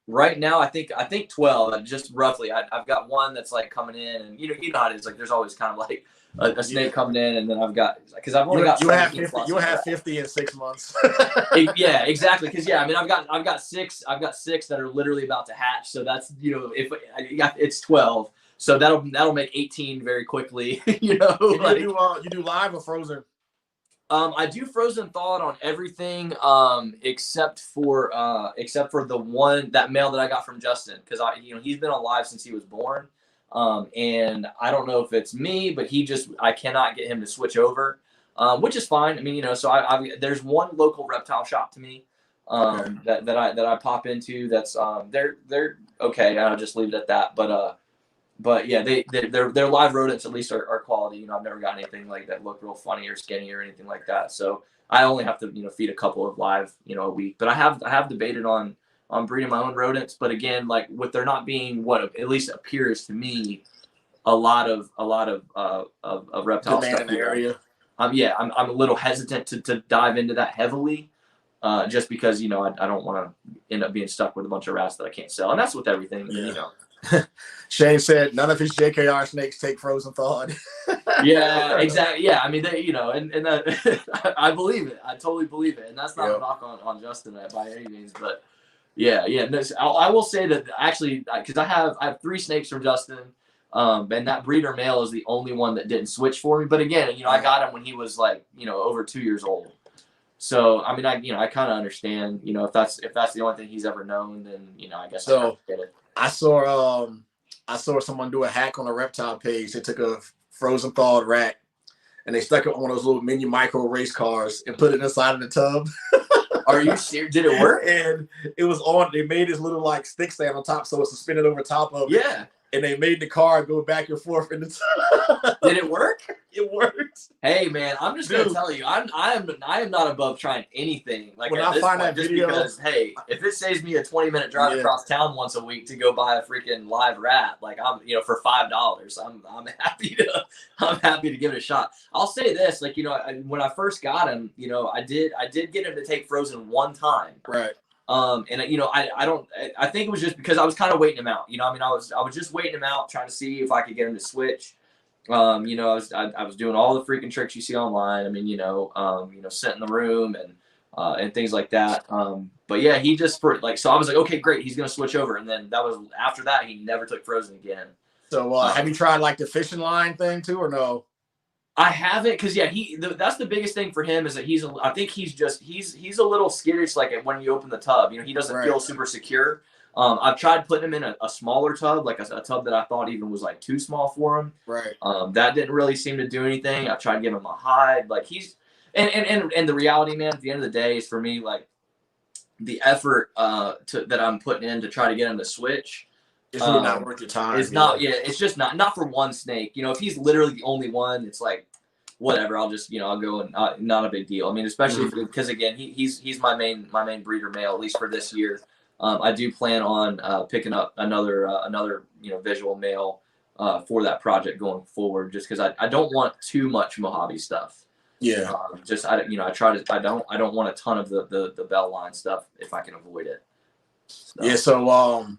Right now, I think 12, just roughly. I've got one that's like coming in, and you know how it is. Like there's always kind of like a snake coming in, and then I've got, because I've only got you have 50. You have 50 in 6 months. Yeah, exactly. Because I mean, I've got six that are literally about to hatch. So that's, you know, if it's 12, so that'll make 18 very quickly. You know, like, you do live or frozen? I do frozen thawed on everything, except for that male that I got from Justin, because he's been alive since he was born. And I don't know if it's me, but I cannot get him to switch over, which is fine. I mean, you know, so there's one local reptile shop to me, that I pop into. That's they're okay. I'll just leave it at that. But yeah, their live rodents at least are quality. You know, I've never got anything like that look real funny or skinny or anything like that. So I only have to, you know, feed a couple of live, you know, a week. But I have debated on breeding my own rodents. But again, like with there not being what at least appears to me a lot of reptile demand stuff in the area. I'm a little hesitant to dive into that heavily. Just because, you know, I don't want to end up being stuck with a bunch of rats that I can't sell. And that's with everything, you know. Shane said none of his JKR snakes take frozen thawed. Yeah, exactly. Yeah, I mean, you know, and I believe it. I totally believe it. And that's not a knock on Justin by any means. But yeah. No, I will say that actually, because I have 3 snakes from Justin. And that breeder male is the only one that didn't switch for me. But again, you know, I got him when he was like, you know, over 2 years old. So I mean, I kind of understand, you know, if that's the only thing he's ever known, then, you know, I guess I get it. I saw someone do a hack on a reptile page. They took a frozen thawed rat and they stuck it on one of those little mini micro race cars and put it inside of the tub. Are you serious? Did it work? And it was on. They made this little like stick stand on top, so it's suspended over top of it. Yeah. And they made the car go back and forth in the tub. Did it work? It worked. Hey man, I'm just gonna tell you, I am not above trying anything. Like when at I this find point, that video, because hey, if it saves me a 20-minute drive across town once a week to go buy a freaking live rat, like I'm, you know, for $5, I'm happy to give it a shot. I'll say this, like, you know, when I first got him, you know, I did get him to take frozen one time. Right. And you know, I think it was just because I was kind of waiting him out. You know, I mean, I was just waiting him out, trying to see if I could get him to switch. You know, I was doing all the freaking tricks you see online. I mean, you know, sit in the room and things like that. But yeah, he just so I was like, okay, great, he's gonna switch over. And then after that, he never took frozen again. So have you tried like the fishing line thing too, or no? I haven't, because that's the biggest thing for him is that I think he's a little skittish, like when you open the tub, you know, he doesn't feel super secure. I've tried putting him in a smaller tub, like a tub that I thought even was like too small for him. Right. That didn't really seem to do anything. I've tried to give him a hide, like and the reality, man, at the end of the day is for me, like the effort that I'm putting in to try to get him to switch. It's really not worth your time. It's not. Yeah, it's just not for one snake. You know, if he's literally the only one, it's like, whatever. I'll just, you know, I'll go and not a big deal. I mean, especially because again, he's my main breeder male, at least for this year. I do plan on picking up another you know, visual male for that project going forward, just because I don't want too much Mojave stuff. Yeah. I don't want a ton of the Belle line stuff if I can avoid it. So. Yeah. So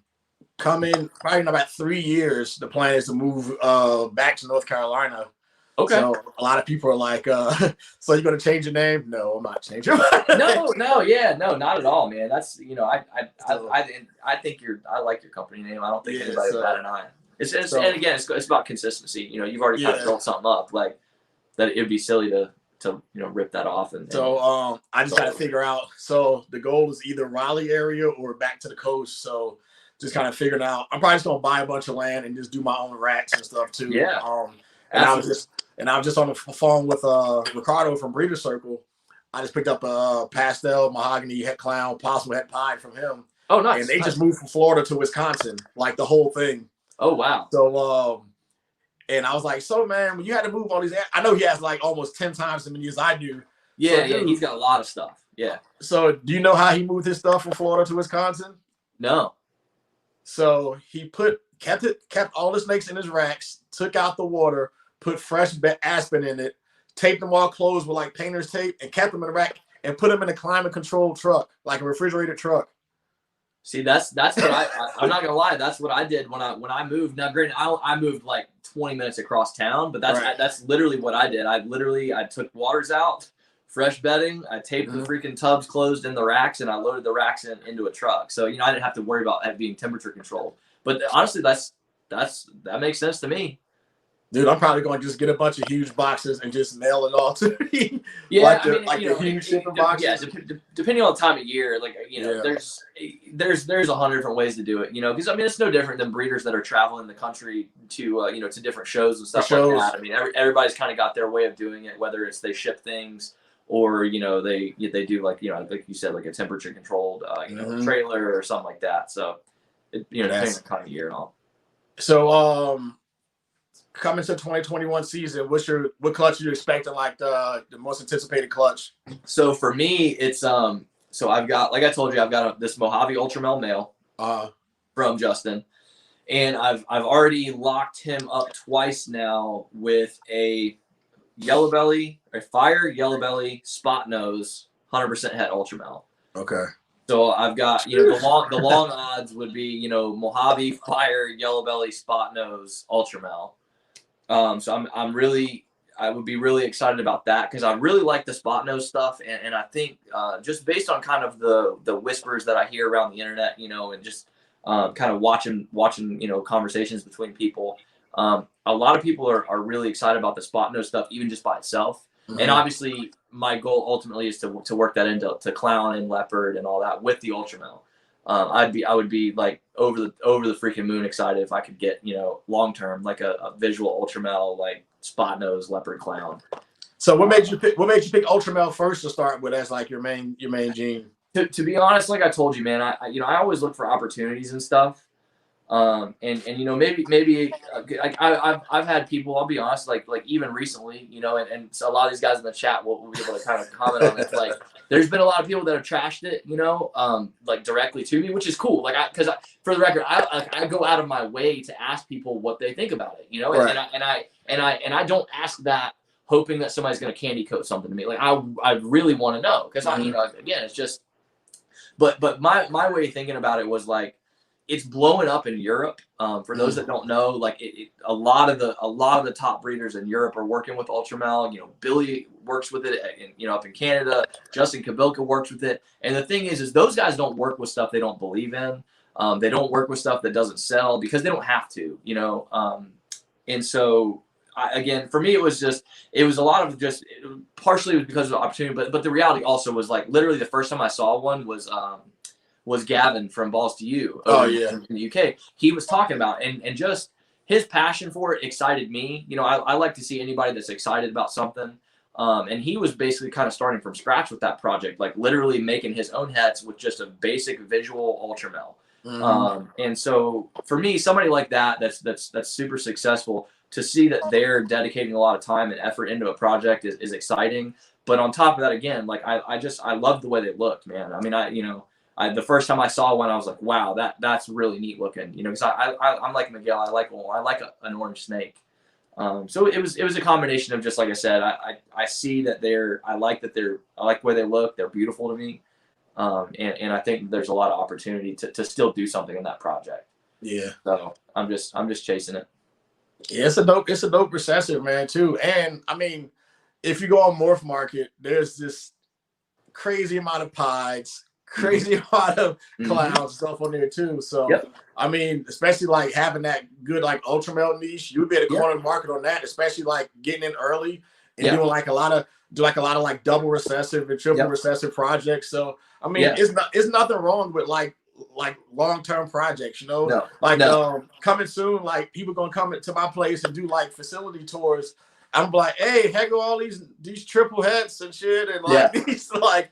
coming probably in about 3 years. The plan is to move back to North Carolina. Okay. So a lot of people are like, so you're gonna change your name? No, I'm not changing. No, yeah, no, not at all, man. That's I think I like your company name. I don't think anybody would bat an eye. It's and again, it's about consistency. You know, you've already kind of built something up, like that. It'd be silly to rip that off. And I just got to figure out. So the goal is either Raleigh area or back to the coast. So just kind of figuring out. I'm probably just gonna buy a bunch of land and just do my own racks and stuff too. Yeah. And I was just on the phone with Ricardo from Breeder Circle. I just picked up a pastel mahogany het clown possum het pie from him. Oh, nice. And they just moved from Florida to Wisconsin, like the whole thing. Oh, wow. So and I was like, so man, when you had to move all these, I know he has like almost 10 times as many as I do. Yeah, so, he's got a lot of stuff. Yeah. So do you know how he moved his stuff from Florida to Wisconsin? No. So he kept all the snakes in his racks, took out the water, put fresh aspen in it, taped them all closed with like painter's tape, and kept them in the rack and put them in a climate controlled truck, like a refrigerated truck. See, that's what I'm not gonna lie. That's what I did when I moved. Now, granted, I moved like 20 minutes across town, but that's literally what I did. I took waters out, fresh bedding. I taped the freaking tubs closed in the racks, and I loaded the racks into a truck. So I didn't have to worry about that being temperature controlled. But honestly, that makes sense to me. Dude, I'm probably going to just get a bunch of huge boxes and just mail it all to me. Yeah, the huge shipping boxes. Yeah, depending on the time of year, like there's 100 different ways to do it. Because it's no different than breeders that are traveling the country to to different shows and stuff like that. I mean, everybody's kind of got their way of doing it, whether it's they ship things or they do like you said, like a temperature controlled trailer or something like that. So depending on the time of year and all. So coming to 2021 season, what clutch are you expecting? Like the most anticipated clutch? So for me, it's so I've got, like I told you, I've got this Mojave Ultramel male from Justin, and I've already locked him up twice now with a yellow belly, a fire yellow belly spot nose 100% het Ultramel. Okay. So I've got the long odds would be Mojave fire yellow belly spot nose Ultramel. So I would be really excited about that because I really like the spot nose stuff, and I think just based on kind of the whispers that I hear around the internet, and just kind of watching conversations between people, a lot of people are really excited about the spot nose stuff, even just by itself. Mm-hmm. And obviously, my goal ultimately is to work that into clown and leopard and all that with the Ultramel. I would be like over the freaking moon excited if I could get long term like a visual Ultramel like spot nose leopard clown. So what made you pick Ultramel first to start with as like your main gene? To be honest, like I told you, man, I always look for opportunities and stuff. And maybe I've had people, I'll be honest, like even recently, and so a lot of these guys in the chat will be able to kind of comment on it. Like there's been a lot of people that have trashed it, like directly to me, which is cool. Like because for the record, I go out of my way to ask people what they think about it, right. and I don't ask that hoping that somebody's going to candy coat something to me. Like I really want to know because again, it's just, but my way of thinking about it was like, it's blowing up in Europe. For those that don't know, like a lot of the top breeders in Europe are working with Ultramel. Billy works with it, up in Canada. Justin Kabilka works with it. And the thing is those guys don't work with stuff they don't believe in. They don't work with stuff that doesn't sell because they don't have to. And so again, for me, it was a lot of just partially it was because of the opportunity, but the reality also was like literally the first time I saw one was Gavin from Balls to You. In the UK. He was talking about and just his passion for it excited me. I like to see anybody that's excited about something. And he was basically kind of starting from scratch with that project, like literally making his own hets with just a basic visual Ultramel. Mm-hmm. And so for me, somebody like that's super successful, to see that they're dedicating a lot of time and effort into a project is exciting. But on top of that, again, like I love the way they looked, man. I mean, the first time I saw one, I was like, wow, that's really neat looking, because I'm like Miguel. I like an orange snake. So it was a combination of just like I said, I see that I like the way they look. They're beautiful to me. And I think there's a lot of opportunity to still do something in that project. Yeah. So I'm just chasing it. Yeah, it's a dope recessive, man, too. And I mean, if you go on Morphmarket, there's this crazy amount of pies, crazy amount of clouds stuff on there too. So I mean, especially like having that good like Ultramel niche, you would be able to corner the market on that, especially like getting in early and doing like a lot of like double recessive and triple recessive projects. So I mean, it's nothing wrong with like long-term projects, you know. Coming soon, like people gonna come to my place and do like facility tours. I'm like, hey, heck of all these triple heads and shit, and like these like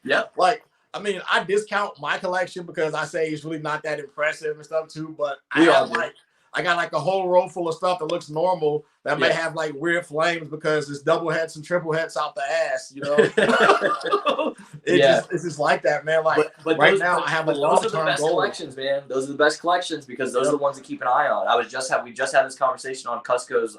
I mean, I discount my collection because I say it's really not that impressive and stuff too. But I got like a whole row full of stuff that looks normal that may have like weird flames because it's double heads and triple heads out the ass, you know. It's just like that, man. Like but right now, I have a long-term goal. Those are the best collections, man. Those are the best collections because those are the ones to keep an eye on. We just had this conversation on Cusco's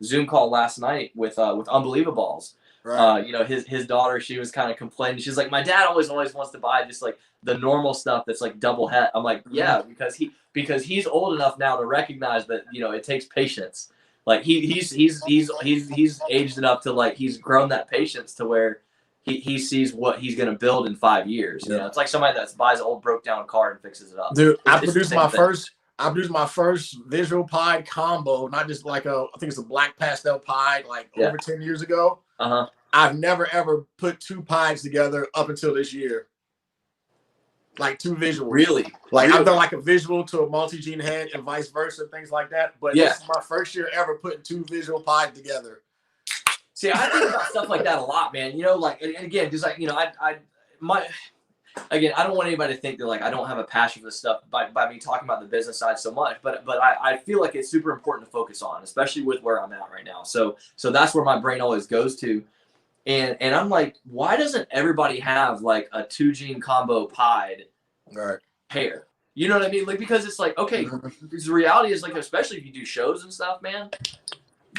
Zoom call last night with Unbelievables. Right. You know, his daughter, she was kind of complaining. She's like, my dad always wants to buy just like the normal stuff that's like double head. I'm like, yeah, because he's old enough now to recognize that, you know, it takes patience. Like he's aged enough to like he's grown that patience to where he sees what he's gonna build in 5 years. You know, it's like somebody that buys an old broke down car and fixes it up. Dude, I produced my first visual pied combo, not just like I think it's a black pastel pied like over 10 years ago. I've never ever put two pies together up until this year. Like two visuals. Really? I've done like a visual to a multi-gene head and vice versa, things like that. But this is my first year ever putting two visual pies together. See, I think about stuff like that a lot, man. You know, like, and again, because you know, I don't want anybody to think that like I don't have a passion for this stuff by me talking about the business side so much, but I feel like it's super important to focus on, especially with where I'm at right now. So that's where my brain always goes to, and I'm like, why doesn't everybody have like a 2-gene combo pied pair? You know what I mean? Like, because it's like, okay, because the reality is like, especially if you do shows and stuff, man,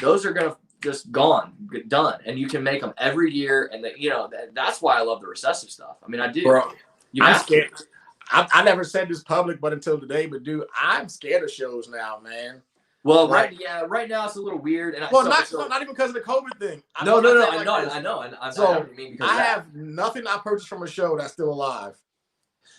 those are gonna just gone, done, and you can make them every year, and you know that's why I love the recessive stuff. I mean, I do. Bro, I'm scared. I never said this public, but until today, but dude, I'm scared of shows now, man. Well, right now it's a little weird, and not even because of the COVID thing. I know, and I know what you mean because I have nothing I purchased from a show that's still alive.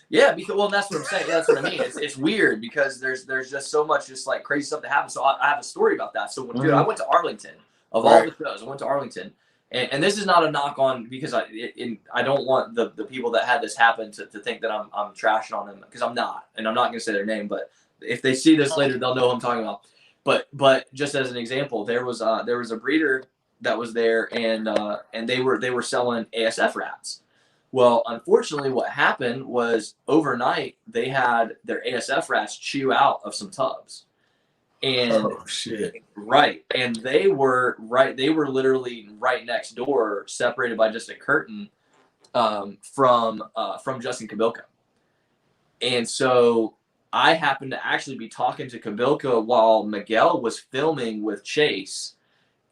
Yeah, because that's what I'm saying. That's what I mean. It's weird because there's just so much just like crazy stuff that happens. So I have a story about that. So dude, I went to Arlington. Of all the shows, I went to Arlington, and this is not a knock on because I don't want the people that had this happen to think that I'm trashing on them because I'm not, and I'm not going to say their name, but if they see this later, they'll know who I'm talking about. But just as an example, there was a breeder that was there, and they were selling ASF rats. Well, unfortunately, what happened was overnight they had their ASF rats chew out of some tubs. And and they were literally right next door, separated by just a curtain from Justin Kabilka. And so I happened to actually be talking to Kabilka while Miguel was filming with Chase,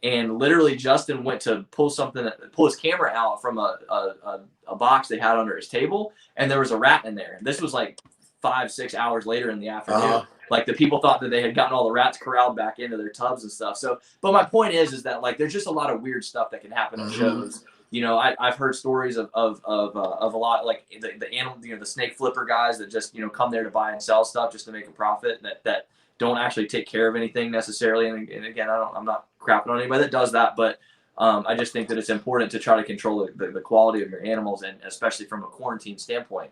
and literally Justin went to pull his camera out from a box they had under his table, and there was a rat in there. This was like 5-6 hours later in the afternoon. Like the people thought that they had gotten all the rats corralled back into their tubs and stuff. So, but my point is that like there's just a lot of weird stuff that can happen on shows. You know, I've heard stories of a lot like the animal, you know, the snake flipper guys that just, you know, come there to buy and sell stuff just to make a profit that don't actually take care of anything necessarily. And again, I'm not crapping on anybody that does that, but I just think that it's important to try to control the quality of your animals, and especially from a quarantine standpoint.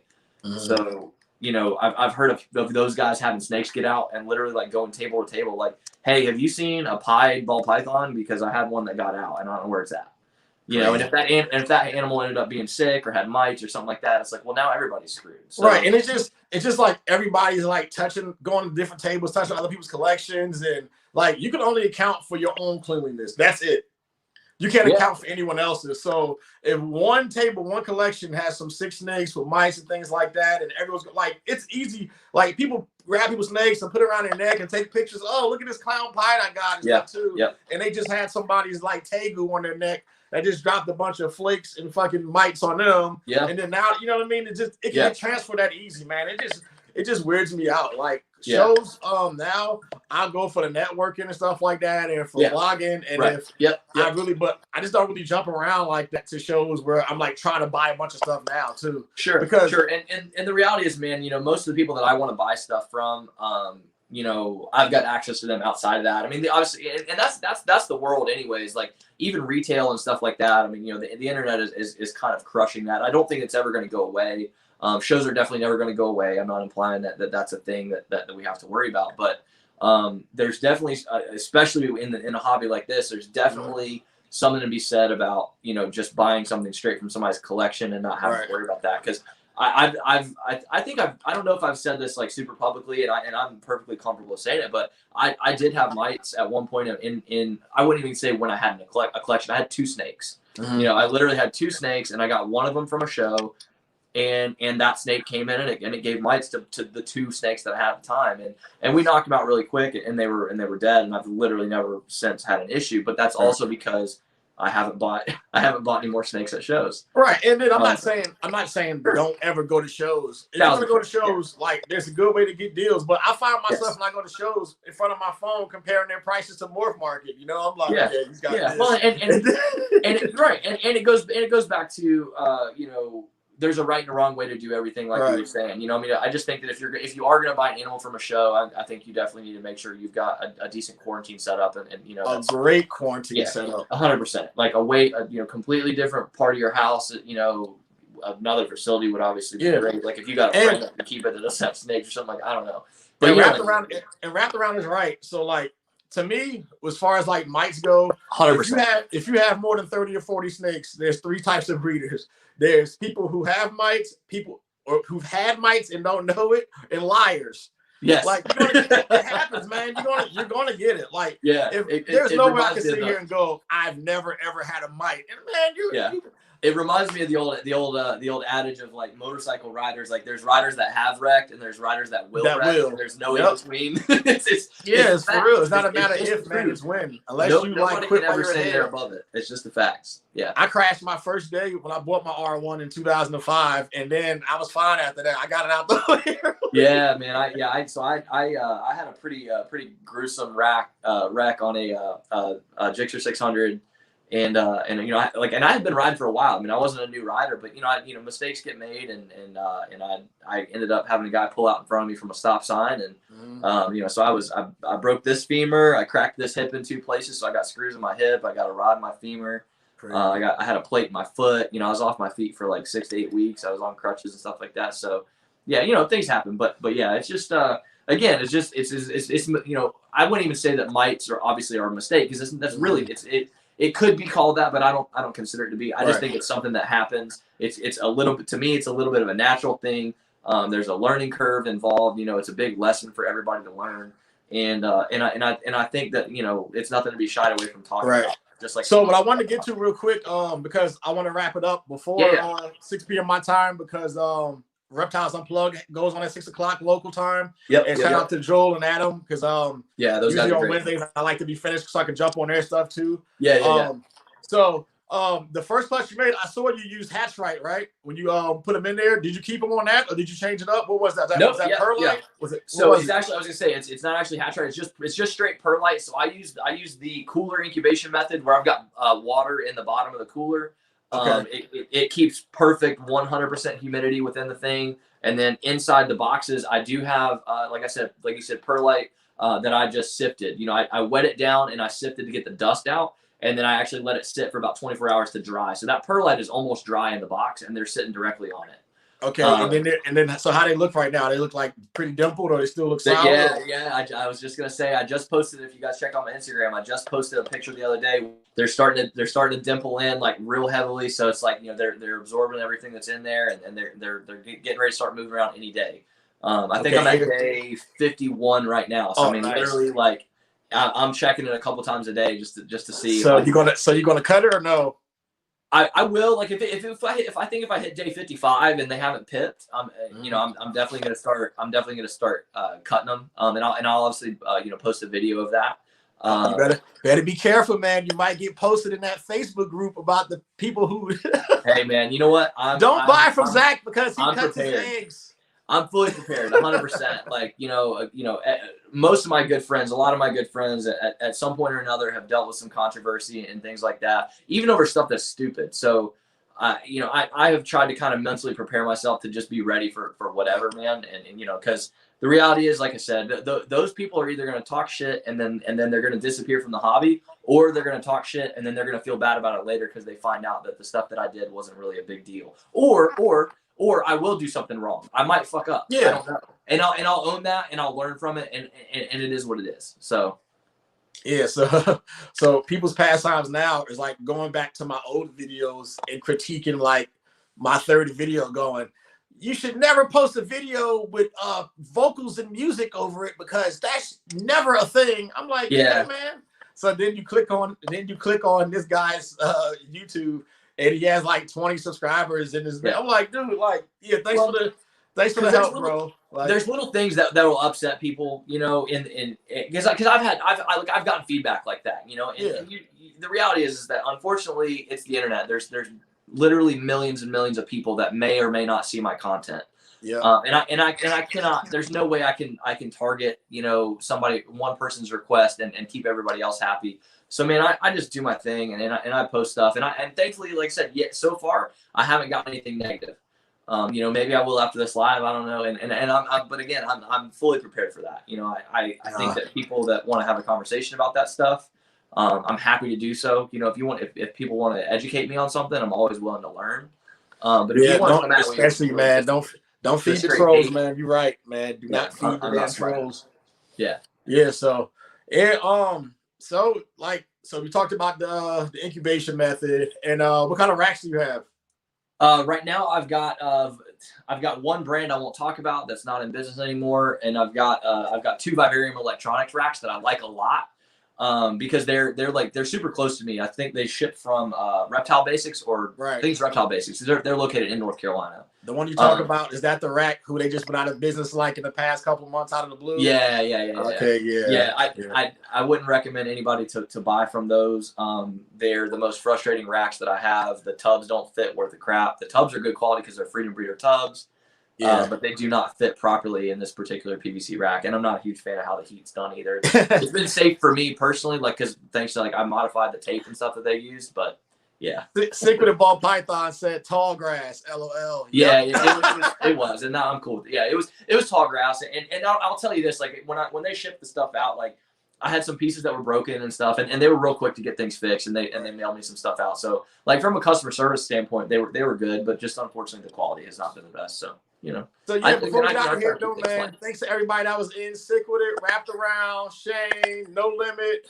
So, you know, I've heard of those guys having snakes get out and literally like going table to table, like, hey, have you seen a pied ball python? Because I had one that got out and I don't know where it's at. You know, and if that animal ended up being sick or had mites or something like that, it's like, well, now everybody's screwed. So, right, and it's just like everybody's like going to different tables, touching other people's collections, and like you can only account for your own cleanliness. That's it. You can't account for anyone else's. So if one table, one collection has some sick snakes with mice and things like that, and everyone's like, it's easy. Like people grab people's snakes and put it around their neck and take pictures. Oh, look at this clown pied I got and stuff too. And they just had somebody's like tegu on their neck that just dropped a bunch of flakes and fucking mites on them. And then now, you know what I mean? It can get transferred that easy, man. it just weirds me out. Like Yeah. shows, now I'll go for the networking and stuff like that, and for vlogging, and Right. if Yep. but I just don't really jump around like that to shows where I'm like trying to buy a bunch of stuff now too. Sure. Because And the reality is, man, you know, most of the people that I want to buy stuff from, you know, I've got access to them outside of that. I mean, obviously, and that's the world anyways. Like even retail and stuff like that. I mean, you know, the internet is kind of crushing that. I don't think it's ever going to go away. Shows are definitely never going to go away. I'm not implying that's a thing that we have to worry about, but there's definitely, especially in a hobby like this, there's definitely something to be said about, you know, just buying something straight from somebody's collection and not having to worry about that. Because I don't know if I've said this like super publicly, and I'm perfectly comfortable saying it, but I did have mites at one point in I wouldn't even say when I had a collection. I had 2 snakes. You know, I literally had 2 snakes, and I got one of them from a show. And that snake came in and it gave mites to the 2 snakes that I had at the time, and we knocked them out really quick, and they were dead, and I've literally never since had an issue. But that's also because I haven't bought any more snakes at shows. Right, and then I'm not saying don't ever go to shows. If you want to go to shows, like there's a good way to get deals. But I find myself when I go to shows in front of my phone comparing their prices to Morphmarket. You know, I'm like, okay, he's got this. Well, and it goes back to you know, there's a right and a wrong way to do everything, like you were saying. You know, I mean, I just think that if you are going to buy an animal from a show, I think you definitely need to make sure you've got a decent quarantine setup, and you know, a great quarantine setup. 100%. Like you know, completely different part of your house. You know, another facility would obviously be great. Like if you got a friend that can keep it at a set snake or something, like I don't know. But wrapped around is right. So like to me, as far as like mites go, 100%. If you have more than 30 or 40 snakes, there's 3 types of breeders. There's people who have mites, people who've had mites and don't know it, and liars. Yes, like it happens, man. You're gonna get it. Like there's no way I can sit here and go, I've never ever had a mite. And man, it reminds me of the old adage of like motorcycle riders. Like there's riders that have wrecked, and there's riders that will wreck. And there's no in between. it's for real. It's not a matter of if, man. It's when. Unless you like quit by your head. Above it. It's just the facts. Yeah. I crashed my first day when I bought my R1 in 2005, and then I was fine after that. I got it out the way. Yeah, man. I had a pretty gruesome wreck on a Gixxer 600. And you know, I had been riding for a while. I mean, I wasn't a new rider, but you know, mistakes get made, and I ended up having a guy pull out in front of me from a stop sign, and you know, so I broke this femur, I cracked this hip in 2 places, so I got screws in my hip, I got a rod in my femur, I had a plate in my foot. You know, I was off my feet for like 6 to 8 weeks. I was on crutches and stuff like that. So yeah, you know, things happen, but yeah, it's just again, it's you know, I wouldn't even say that mites are obviously a mistake, because that's really it could be called that, but I don't consider it to be. I just think it's something that happens. It's a little bit, to me, it's a little bit of a natural thing. There's a learning curve involved. You know, it's a big lesson for everybody to learn. And I think that, you know, it's nothing to be shied away from talking about. Just like so, what I want to get to real quick, because I want to wrap it up before 6 p.m. my time, because Reptiles Unplugged goes on at 6 o'clock local time. And shout out to Joel and Adam, because those usually on Wednesdays I like to be finished so I can jump on their stuff too. So the first clutch you made, I saw you use Hatch right? When you put them in there, did you keep them on that, or did you change it up? What was that? Was that perlite? Was it? So it's actually, I was gonna say it's not actually Hatch right. It's just straight perlite. So I use the cooler incubation method, where I've got water in the bottom of the cooler. It keeps perfect 100% humidity within the thing, and then inside the boxes I do have like you said perlite that I just sifted. You know, I wet it down and I sifted to get the dust out, and then I actually let it sit for about 24 hours to dry. So that perlite is almost dry in the box, and they're sitting directly on it. Okay, and then so how they look right now? They look like pretty dimpled, or they still look solid? Yeah. I was just gonna say, I just posted. If you guys check out my Instagram, I just posted a picture the other day. They're starting to dimple in like real heavily, so it's like, you know, they're absorbing everything that's in there, and they're getting ready to start moving around any day. I think I'm at day 51 right now, so I mean, literally, like I'm checking it a couple times a day just to see. So you're gonna cut it or no? I will, like if I hit day 55 and they haven't pipped, you know, I'm definitely gonna start cutting them, and I'll obviously you know, post a video of that. You better be careful, man. You might get posted in that Facebook group about the people who. Hey, man, you know what? Don't buy from Zach because he cuts his eggs. I'm fully prepared, 100%. Like, most of my good friends, a lot of my good friends at some point or another have dealt with some controversy and things like that, even over stuff that's stupid. So, I have tried to kind of mentally prepare myself to just be ready for whatever, man. And because the reality is, like I said, those people are either going to talk shit and then they're going to disappear from the hobby, or they're going to talk shit and then they're going to feel bad about it later because they find out that the stuff that I did wasn't really a big deal, or I will do something wrong. I might fuck up. Yeah. I don't know. And I'll own that and I'll learn from it, and it is what it is. So yeah, so people's pastimes now is like going back to my old videos and critiquing like my third video, going, you should never post a video with vocals and music over it because that's never a thing. I'm like, yeah, man. So then you click on this guy's YouTube, and he has like 20 subscribers in his. Yeah. I'm like, dude, like, yeah, thanks for the help, bro. Like, there's little things that will upset people, because I've gotten feedback like that, and the reality is that unfortunately it's the internet. There's literally millions and millions of people that may or may not see my content. Yeah. And I cannot. There's no way I can target one person's request and keep everybody else happy. So man, I just do my thing and I post stuff and thankfully, like I said, so far I haven't gotten anything negative. Maybe I will after this live. I don't know. But again, I'm fully prepared for that. I think that people that want to have a conversation about that stuff, I'm happy to do so. If people want to educate me on something, I'm always willing to learn. But if you want to come at especially me, man, don't feed the trolls, man. You're right, man. Do not feed the trolls. Yeah. Yeah. So, so we talked about the incubation method, and what kind of racks do you have? Right now, I've got one brand I won't talk about that's not in business anymore, and I've got two Vivarium Electronics racks that I like a lot. Because they're super close to me. I think they ship from Reptile Basics, or I think it's Reptile Basics. They're located in North Carolina. The one you talk about, is that the rack who they just went out of business like in the past couple months out of the blue? Yeah. Okay, yeah. I wouldn't recommend anybody to buy from those. They're the most frustrating racks that I have. The tubs don't fit worth a crap. The tubs are good quality because they're Freedom Breeder tubs. Yeah, but they do not fit properly in this particular PVC rack, and I'm not a huge fan of how the heat's done either. It's been safe for me personally, because thanks to I modified the tape and stuff that they used, but yeah. Secret of Ball Python said tall grass, LOL. Yeah, it was, and now I'm cool with it. Yeah, it was tall grass, and I'll tell you this, when they shipped the stuff out, I had some pieces that were broken and stuff, and they were real quick to get things fixed, and they mailed me some stuff out. So from a customer service standpoint, they were good, but just unfortunately the quality has not been the best. So. So yeah, before we get out of here, though, man, thanks to everybody that was in, Sick With It, Wrapped Around, Shane, No Limit.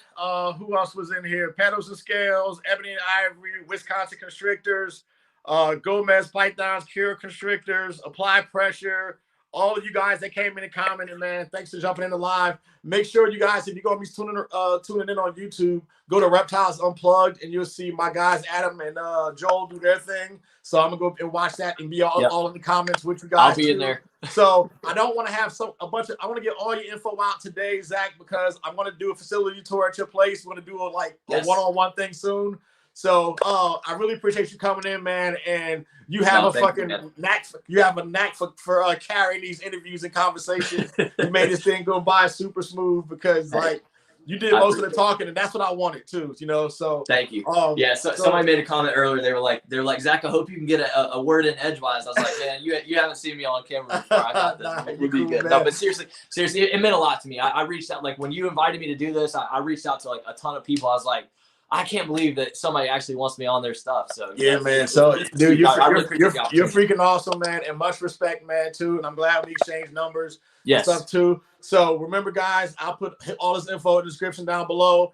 Who else was in here? Pedals and Scales, Ebony and Ivory, Wisconsin Constrictors, Gomez Pythons, Cure Constrictors, Apply Pressure. All of you guys that came in and commented, man, thanks for jumping in the live. Make sure you guys, if you're going to be tuning in on YouTube, go to Reptiles Unplugged, and you'll see my guys Adam and Joel do their thing. So I'm gonna go and watch that and be all in the comments with you guys. I'll be in there. So I don't want to have I want to get all your info out today, Zach, because I'm gonna do a facility tour at your place. We're gonna do a one-on-one thing soon. So I really appreciate you coming in, man. And you have knack. You have a knack for carrying these interviews and conversations. You made this thing go by super smooth because you did most of the talking, and that's what I wanted too. So thank you. Somebody made a comment earlier. They were like, Zach, I hope you can get a word in edgewise. I was like, man, you haven't seen me on camera before. I got this. We'll be good. Man. No, but seriously, it meant a lot to me. I reached out, when you invited me to do this, I reached out to a ton of people. I was like, I can't believe that somebody actually wants me on their stuff. So yeah, man. So dude, you're freaking awesome, man, and much respect, man, too. And I'm glad we exchanged numbers. Yes. And stuff too. So remember, guys, I'll put all this info in the description down below.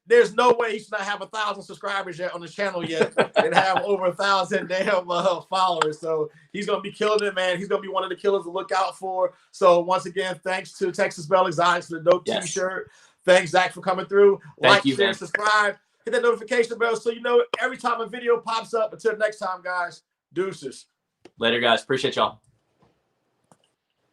There's no way he should not have 1,000 subscribers yet on the channel yet and have over 1,000 damn followers. So he's gonna be killing it, man. He's gonna be one of the killers to look out for. So once again, thanks to Texas Belle Exotics for the dope T-shirt. Thanks, Zach, for coming through. Thank you, share, man. Subscribe, hit that notification bell so you know every time a video pops up. Until next time, guys. Deuces. Later, guys. Appreciate y'all.